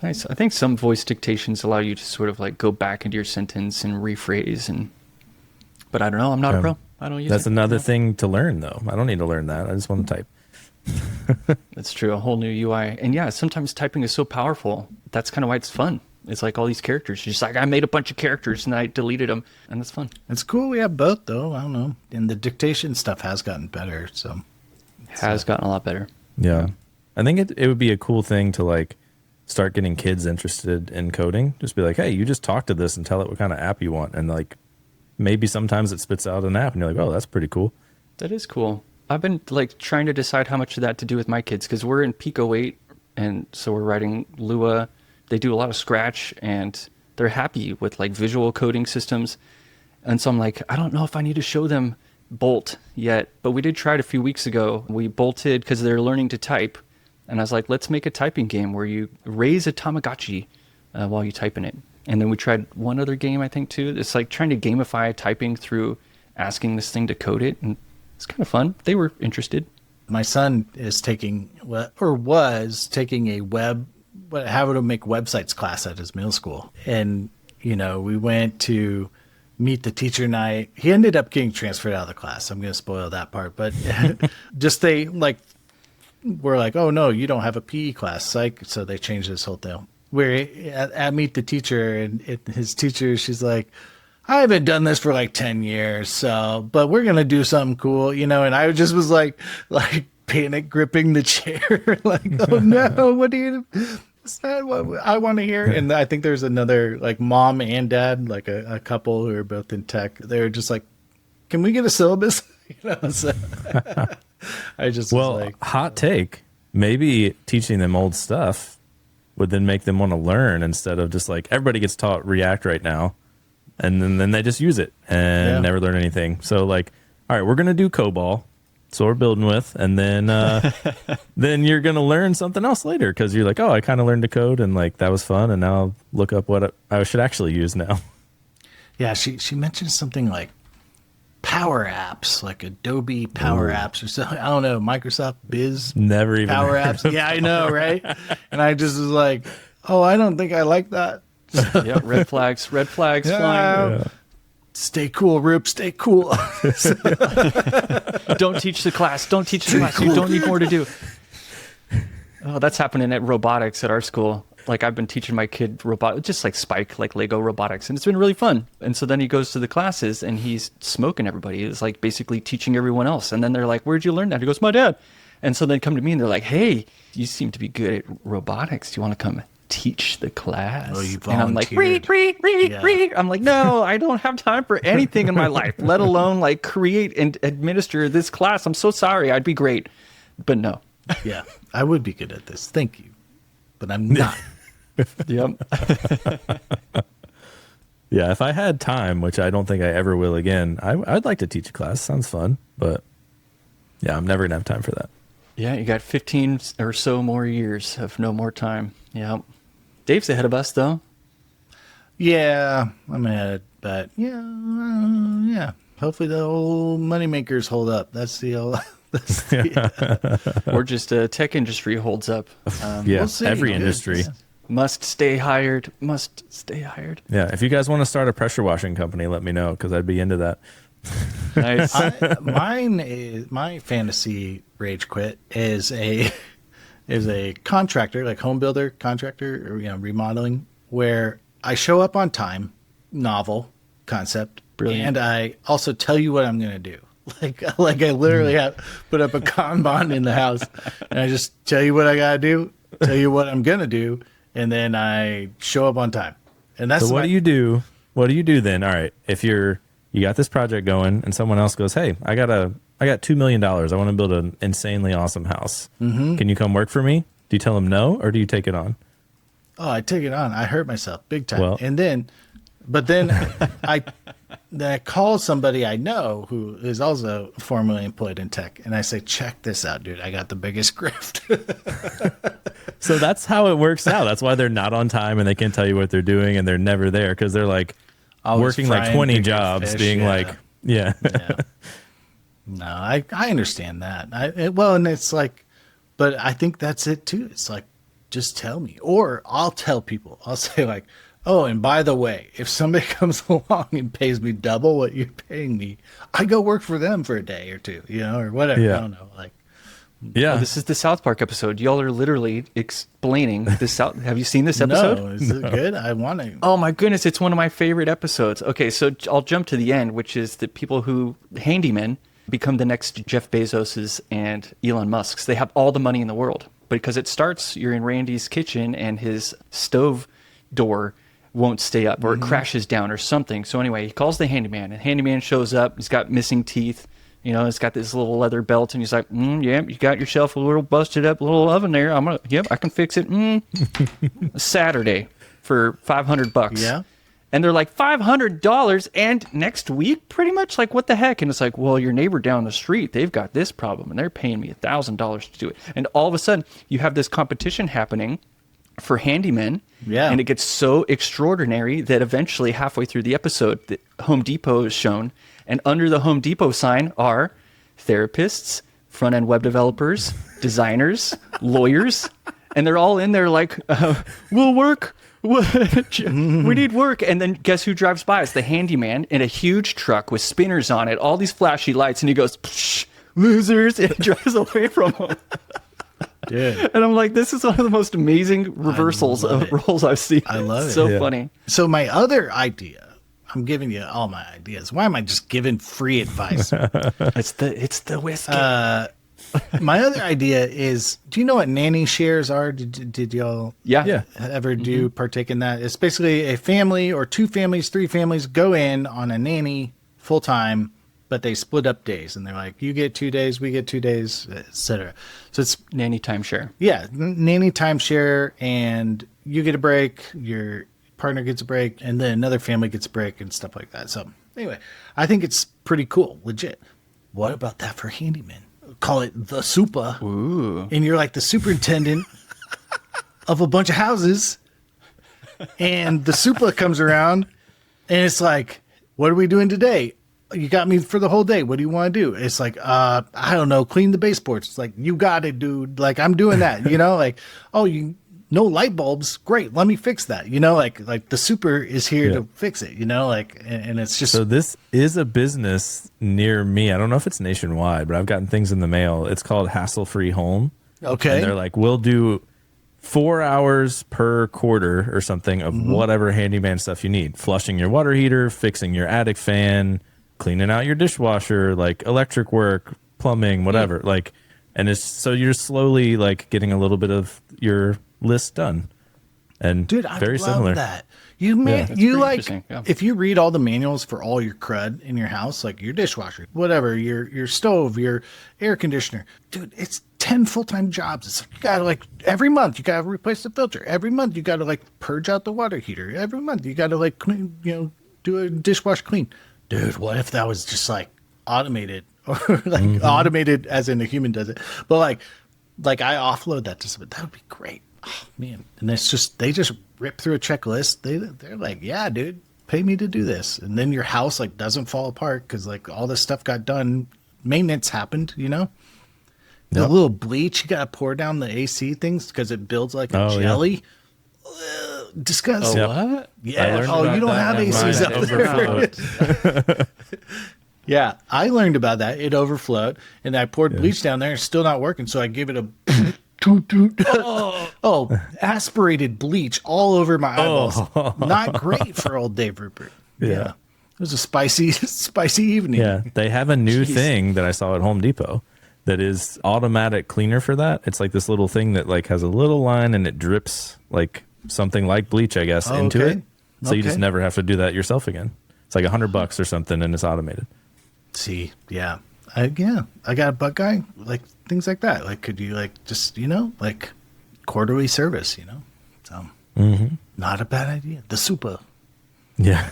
E: Nice. I think some voice dictations allow you to sort of like go back into your sentence and rephrase, but I don't know. I'm not a pro. I don't use it.
D: That's another thing to learn, though. I don't need to learn that. I just want to type.
E: That's true. A whole new UI. And yeah, sometimes typing is so powerful. That's kind of why it's fun. It's like all these characters. You're just like, I made a bunch of characters and I deleted them, and that's fun.
F: It's cool. We have both, though. I don't know. And the dictation stuff has gotten better. So
E: has gotten a lot better.
D: Yeah. I think it would be a cool thing to like start getting kids interested in coding. Just be like, hey, you just talk to this and tell it what kind of app you want. And like, maybe sometimes it spits out an app and you're like, oh, that's pretty cool.
E: That is cool. I've been like trying to decide how much of that to do with my kids, because we're in Pico 8. And so we're writing Lua. They do a lot of Scratch and they're happy with like visual coding systems. And so I'm like, I don't know if I need to show them Bolt yet, but we did try it a few weeks ago. We bolted because they're learning to type. And I was like, let's make a typing game where you raise a Tamagotchi while you type in it. And then we tried one other game, I think, too. It's like trying to gamify typing through asking this thing to code it. And it's kind of fun. They were interested.
F: My son is taking, was taking a how to make websites class at his middle school. And, we went to meet the teacher night. He ended up getting transferred out of the class. I'm going to spoil that part. But just we're like, oh no, you don't have a PE class, psych. So they changed this whole thing. We're at meet the teacher, and his teacher, she's like, I haven't done this for like 10 years, but we're gonna do something cool, and I just was like panic gripping the chair, like, oh no, what do you? Is that what I want to hear? And I think there's another like mom and dad, like a couple who are both in tech. They're just like, can we get a syllabus? So I just was like,
D: hot take. Maybe teaching them old stuff would then make them want to learn, instead of just like everybody gets taught React right now, and then they just use it and never learn anything. So like, all right, we're gonna do COBOL, so we're building with, and then then you're gonna learn something else later because you're like, oh, I kind of learned to code and like that was fun, and now I'll look up what I should actually use now.
F: Yeah, she mentioned something like power apps, like Adobe Power Apps or something. I don't know, Microsoft Biz
D: Never even
F: Power
D: heard
F: Apps. Yeah, I know, right? And I just was like, oh, I don't think I like that.
E: Yeah, red flags flying.
F: Yeah. Stay cool, Rup. Stay cool.
E: Don't teach the class. Don't teach the class. You don't need more to do. Oh, that's happening at robotics at our school. Like I've been teaching my kid robotics, just like Spike, like Lego robotics, and it's been really fun. And so then he goes to the classes and he's smoking everybody. He's like basically teaching everyone else. And then they're like, "Where'd you learn that?" He goes, "My dad." And so they come to me and they're like, "Hey, you seem to be good at robotics. Do you want to come teach the class?"
F: Oh, you
E: and I'm like,
F: volunteered.
E: read. I'm like, no, I don't have time for anything in my life, let alone like create and administer this class. I'm so sorry. I'd be great, but no.
F: Yeah, I would be good at this. Thank you. But I'm not.
E: Yep.
D: Yeah, if I had time, which I don't think I ever will again, I'd like to teach a class. Sounds fun, but yeah, I'm never gonna have time for that.
E: Yeah, you got 15 or so more years of no more time. Yep. Dave's ahead of us, though.
F: Yeah, I'm ahead. But yeah. Hopefully the old moneymakers hold up. That's the old...
E: Or just tech industry holds up.
D: Yeah,
F: we'll see.
D: every
F: Good.
D: industry.
F: Yeah.
E: Must stay hired.
D: Yeah, if you guys want to start a pressure washing company, let me know because I'd be into that.
E: Nice.
F: Mine is my fantasy rage quit is a contractor, like home builder contractor, or remodeling, where I show up on time, novel concept,
E: Brilliant.
F: and I also tell you what I'm gonna do. Like I literally have put up a Kanban in the house, and I just tell you what I gotta do, tell you what I'm gonna do, and then I show up on time. And that's
D: So what do you do? What do you do then? All right, if you got this project going, and someone else goes, "Hey, I got $2 million. I want to build an insanely awesome house.
F: Mm-hmm.
D: Can you come work for me?" Do you tell them no, or do you take it on?
F: Oh, I take it on. I hurt myself big time.
D: Well-
F: And then I call somebody I know who is also formerly employed in tech, and I say, "Check this out, dude. I got the biggest grift."
D: So that's how it works out. That's why they're not on time and they can't tell you what they're doing and they're never there because they're like
F: Always
D: working like
F: frying
D: 20
F: bigger
D: jobs,
F: fish,
D: being
F: yeah.
D: like, yeah.
F: Yeah. No, I understand that. And it's like, but I think that's it too. It's like, just tell me, or I'll tell people. I'll say like, "Oh, and by the way, if somebody comes along and pays me double what you're paying me, I go work for them for a day or two, or whatever."
D: Yeah.
F: I don't know. Like,
D: Yeah.
E: Oh, this is the South Park episode. Y'all are literally explaining this. Have you seen this episode?
F: no, is it good? I want to.
E: Oh my goodness, it's one of my favorite episodes. Okay, so I'll jump to the end, which is the people who, handymen, become the next Jeff Bezoses and Elon Musks. They have all the money in the world. Because it starts, you're in Randy's kitchen and his stove door won't stay up or it crashes down or something. So anyway, he calls the handyman and handyman shows up. He's got missing teeth. He's got this little leather belt and he's like, "Yeah, you got yourself a little busted up little oven there. I can fix it. Saturday for $500.
F: Yeah.
E: And they're like, $500 and next week, pretty much? Like, what the heck? And it's like, well, your neighbor down the street, they've got this problem and they're paying me $1,000 to do it. And all of a sudden, you have this competition happening for handymen.
F: Yeah.
E: And it gets so extraordinary that eventually, halfway through the episode, the Home Depot is shown. And under the Home Depot sign are therapists, front-end web developers, designers, lawyers. And they're all in there like, we'll work. We need work. And then guess who drives by? It's the handyman in a huge truck with spinners on it, all these flashy lights, and he goes, "Psh, losers," and drives away from them.
F: Dude.
E: And I'm like, this is one of the most amazing reversals of roles I've seen.
F: I love it.
E: So
D: Yeah.
E: funny.
F: So my other idea, I'm giving you all my ideas. Why am I just giving free advice?
E: It's the whiskey.
F: My other idea is, do you know what nanny shares are? Did y'all
E: yeah.
F: ever do partake in that? It's basically a family or 2 families, 3 families go in on a nanny full time, but they split up days and they're like, you get 2 days, we get 2 days, etc. So it's
E: Nanny timeshare.
F: nanny timeshare, and you get a break, your partner gets a break, and then another family gets a break and stuff like that. So anyway, I think it's pretty cool, legit. What about that for handymen? Call it the super.
E: Ooh.
F: And you're like the superintendent of a bunch of houses, and the super comes around and it's like, what are we doing today? you got me for the whole day. What do you want to do? It's like, I don't know, clean the baseboards. It's like, you got it, dude. Like, I'm doing that, like, oh, no light bulbs. Great. Let me fix that. Like the super is here to fix it, like, and it's just.
D: So this is a business near me. I don't know if it's nationwide, but I've gotten things in the mail. It's called Hassle Free Home.
F: Okay.
D: And they're like, we'll do 4 hours per quarter or something of whatever handyman stuff you need. Flushing your water heater, fixing your attic fan, cleaning out your dishwasher, like electric work, plumbing, whatever. Like, and it's so you're slowly like getting a little bit of your list done. And
F: dude, I
D: very
F: love
D: similar.
F: that. If you read all the manuals for all your crud in your house, like your dishwasher, whatever, your stove, your air conditioner, dude, it's 10 full-time jobs. It's like, you gotta like every month you gotta replace the filter. Every month you gotta like purge out the water heater. Every month you gotta like clean, do a dishwash clean. Dude, what if that was just like automated or like automated as in a human does it? But like I offload that to somebody. That would be great. Oh, man. And they just rip through a checklist. They're like, yeah, dude, pay me to do this. And then your house like doesn't fall apart because like all this stuff got done. Maintenance happened, The little bleach you got to pour down the AC things because it builds like a jelly. Yeah. Disgusting.
E: What?
F: Yeah. Oh, you don't have ACs up there. Yeah, I learned about that. It overflowed, and I poured bleach down there, and it's still not working. So I gave it a aspirated bleach all over my eyeballs. Not great for old Dave Rupert. Yeah. It was a spicy evening.
D: Yeah, they have a new thing that I saw at Home Depot that is automatic cleaner for that. It's like this little thing that like has a little line and it drips like something like bleach, I guess, into it. So you just never have to do that yourself again. It's like $100 or something, and it's automated.
F: See, yeah. I got a bug guy, like things like that. Like, could you like just, like quarterly service, So not a bad idea. The super.
D: Yeah.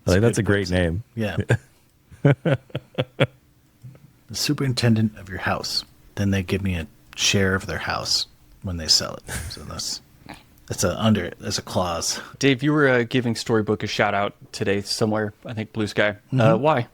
D: I think that's a great name.
F: Yeah. The superintendent of your house. Then they give me a share of their house when they sell it. So that's a clause.
E: Dave, you were giving Storybook a shout out today somewhere. I think Blue Sky. Why?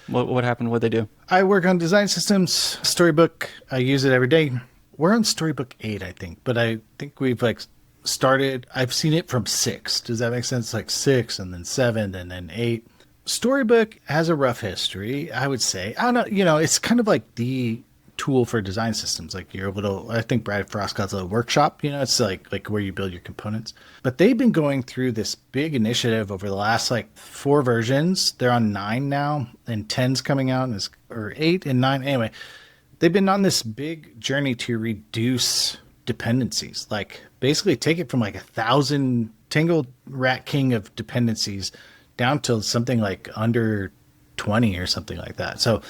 E: What happened? What'd they do?
F: I work on design systems. Storybook. I use it every day. We're on Storybook 8, I think, but I think we've like started. I've seen it from 6. Does that make sense? Like 6 and then 7 and then 8. Storybook has a rough history, I would say. I don't know. It's kind of like the tool for design systems. Like you're able to, I think Brad Frost calls it a workshop, it's like where you build your components. But they've been going through this big initiative over the last like 4 versions. They're on 9 now, and 10's coming out, or 8 and 9. Anyway, they've been on this big journey to reduce dependencies. Like basically take it from like 1,000 Tangled Rat King of dependencies down to something like under 20 or something like that. So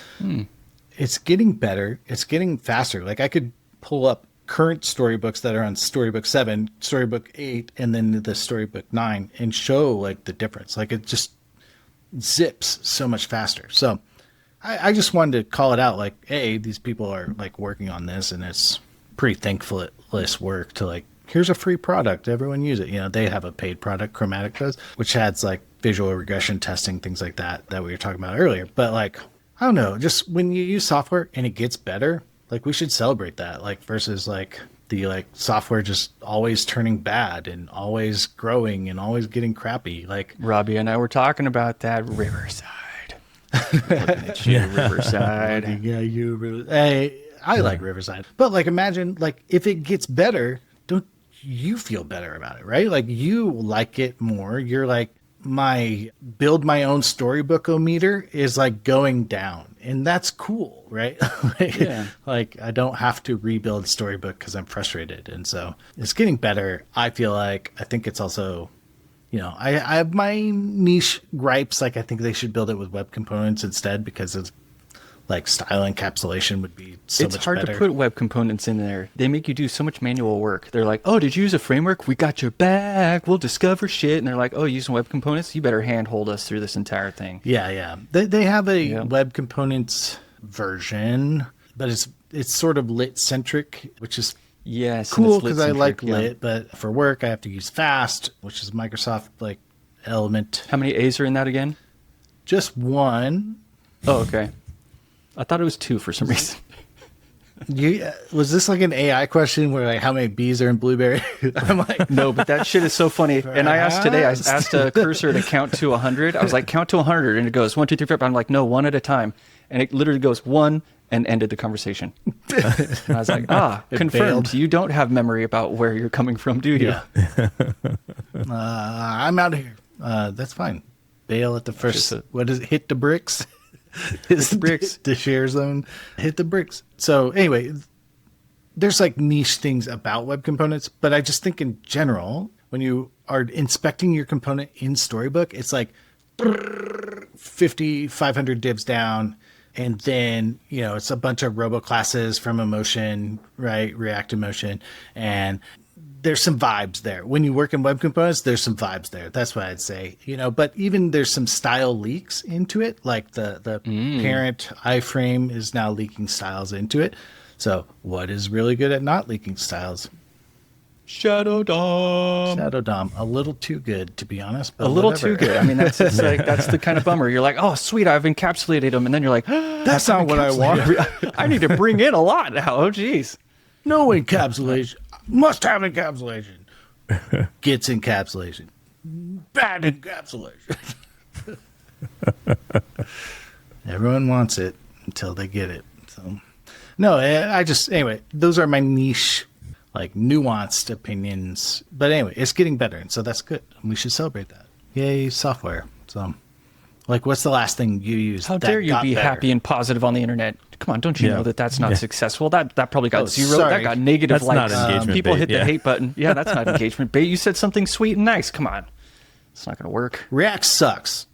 F: it's getting better. It's getting faster. Like I could pull up current storybooks that are on Storybook 7, Storybook 8, and then the Storybook 9 and show like the difference. Like it just zips so much faster. So I just wanted to call it out. Like, hey, these people are like working on this, and it's pretty thankless work to like, here's a free product. Everyone use it. They have a paid product, Chromatic does, which adds like visual regression testing, things like that we were talking about earlier. But like, I don't know, just when you use software and it gets better, like we should celebrate that, like versus like the like software just always turning bad and always growing and always getting crappy. Like
E: Robbie and I were talking about that. Riverside. Looking at you, Riverside.
F: Hey, I like Riverside. But like imagine like if it gets better, don't you feel better about it, right? Like you like it more. You're like, my build my own storybook-o-meter is like going down, and that's cool, right? Like I don't have to rebuild Storybook because I'm frustrated, and so it's getting better. I think it's also, I have my niche gripes. Like I think they should build it with web components instead, because it's like style encapsulation would be so much better.
E: It's hard to put web components in there. They make you do so much manual work. They're like, oh, did you use a framework? We got your back. We'll discover shit. And they're like, oh, using web components? You better handhold us through this entire thing.
F: Yeah. They have a web components version, but it's sort of lit centric, which is cool because I like lit. But for work, I have to use Fast, which is Microsoft like Element.
E: How many A's are in that again?
F: Just one.
E: Oh, okay. I thought it was 2 for some reason.
F: Was this like an AI question where like how many bees are in blueberry? I'm like,
E: No, but that shit is so funny. And I asked a cursor to count to 100. I was like, count to 100. And it goes 1, 2, 3, 4. I'm like, no, 1 at a time. And it literally goes 1 and ended the conversation. And I was like, confirmed.
F: bailed.
E: You don't have memory about where you're coming from, do you?
F: Yeah. I'm out of here. That's fine. Bail at the first. What is it? Hit the bricks? Hit
E: the bricks.
F: The share zone. Hit the bricks. So anyway, there's like niche things about web components, but I just think in general, when you are inspecting your component in Storybook, it's like 50, 500 divs down. And then, it's a bunch of robo classes from emotion, right? React emotion. And there's some vibes there. When you work in web components, there's some vibes there. That's what I'd say, but even there's some style leaks into it. Like the parent iframe is now leaking styles into it. So what is really good at not leaking styles?
E: Shadow DOM.
F: Shadow DOM. A little too good, to be honest. But
E: A little too good. I mean, that's the kind of bummer. You're like, oh, sweet, I've encapsulated them. And then you're like,
F: That's not what I want.
E: I need to bring in a lot now. Oh, geez.
F: No encapsulation. Must have encapsulation. Gets encapsulation. Bad encapsulation. Everyone wants it until they get it. So, no, anyway, those are my niche, like nuanced opinions. But anyway, it's getting better. And so that's good. We should celebrate that. Yay, software. So, like, what's the last thing you used?
E: How dare you be happy and positive on the internet? Come on, don't you know that's not successful? That probably got 0.
F: sorry.
E: That got negative
C: That's
E: likes.
C: not engagement
E: People
C: bait,
E: hit the hate button. Yeah, that's not engagement bait. You said something sweet and nice. Come on. It's not going to work.
F: React sucks.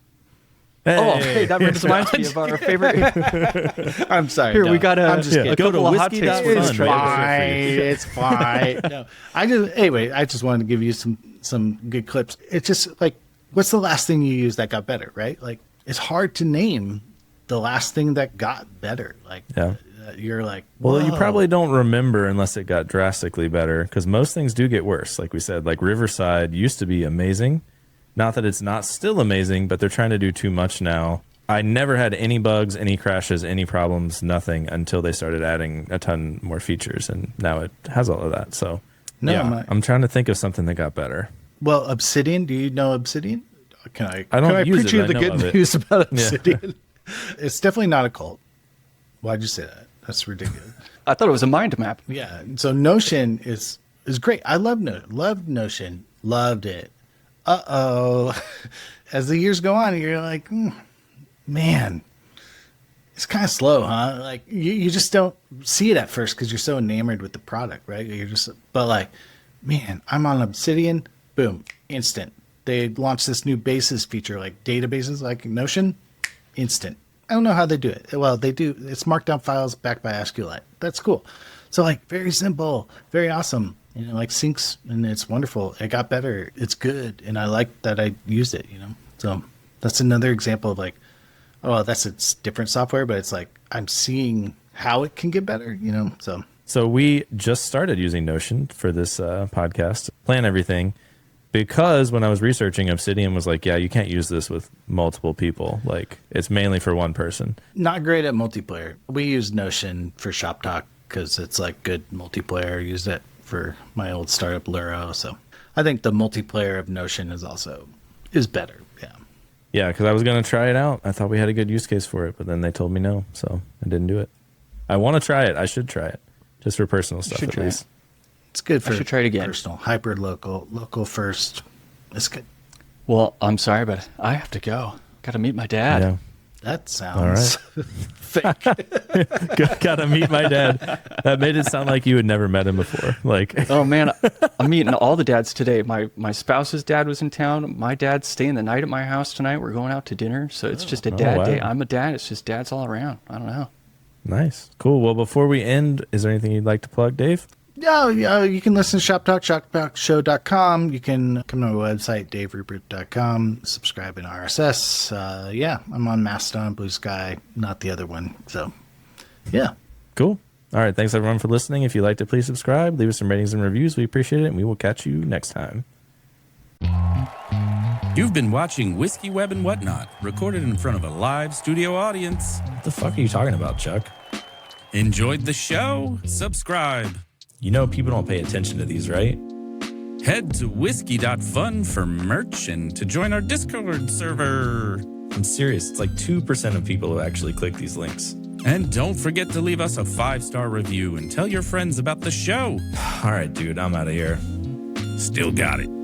E: Oh, hey, that reminds me of our favorite.
F: I'm sorry.
E: Here,
F: no,
E: we got
F: I'm just kidding.
E: a
C: Go to
E: couple of hot takes for
C: whiskey.fun.
E: this
F: It's
E: trailer.
F: fine. It's fine. No, I just wanted to give you some good clips. It's just like, what's the last thing you used that got better, right? Like, it's hard to name the last thing that got better. Like, you're like,
D: Well, you
F: whoa.
D: probably don't remember unless it got drastically better, because most things do get worse. Like we said, like Riverside used to be amazing. Not that it's not still amazing, but they're trying to do too much now. I never had any bugs, any crashes, any problems, nothing until they started adding a ton more features, and now it has all of that. So, I'm trying to think of something that got better.
F: Well, Obsidian. Do you know Obsidian?
D: I don't use
F: preach
D: it,
F: you
D: but
F: the
D: I know
F: good
D: of it.
F: news about Obsidian? It's definitely not a cult. Why'd you say that? That's ridiculous.
E: I thought it was a mind map.
F: Yeah. So Notion is great. I love Notion. Loved it. As the years go on, you're like, man, it's kind of slow, huh? Like you just don't see it at first because you're so enamored with the product, right? But like, man, I'm on Obsidian, boom, instant. They launched this new bases feature, like databases, like Notion, instant. I don't know how they do it. Well, they do. It's markdown files backed by SQLite. That's cool. So like, very simple, very awesome. Like syncs, and it's wonderful. It got better. It's good, and I like that I used it. So that's another example of like, oh, that's it's different software, but it's like I'm seeing how it can get better. So
D: we just started using Notion for this podcast, plan everything, because when I was researching, Obsidian was like, yeah, you can't use this with multiple people. Like, it's mainly for one person.
F: Not great at multiplayer. We use Notion for Shop Talk because it's like good multiplayer. Use it for my old startup Luro. So I think the multiplayer of Notion is better. Yeah.
D: Yeah, because I was going to try it out. I thought we had a good use case for it, but then they told me no, so I didn't do it. I want to try it. I should try it, just for personal stuff at least.
F: It's good for
E: I should try it again.
F: Personal, hyper local first. It's good.
E: Well, I'm sorry, but I have to go. Got to meet my dad.
D: Yeah.
F: That sounds fake.
D: Gotta meet my dad. That made it sound like you had never met him before. Like,
E: Oh man, I'm meeting all the dads today. My spouse's dad was in town. My dad's staying the night at my house tonight. We're going out to dinner, so it's just a dad
D: wow.
E: day. I'm a dad. It's just dads all around. I don't know.
D: nice, cool. Well, before we end, is there anything you'd like to plug, Dave?
F: Yeah, you can listen to Shop Talk, shoptalkshow.com. You can come to my website, daverupert.com, subscribe in RSS. I'm on Mastodon, Blue Sky, not the other one. So, yeah.
D: Cool. All right. Thanks, everyone, for listening. If you liked it, please subscribe. Leave us some ratings and reviews. We appreciate it, and we will catch you next time.
C: You've been watching Whiskey Web and Whatnot, recorded in front of a live studio audience.
D: What the fuck are you talking about, Chuck?
C: Enjoyed the show? Subscribe.
D: You know people don't pay attention to these, right?
C: Head to whiskey.fun for merch and to join our Discord server.
D: I'm serious. It's like 2% of people who actually click these links.
C: And don't forget to leave us a 5-star review and tell your friends about the show.
D: All right, dude, I'm out of here.
C: Still got it.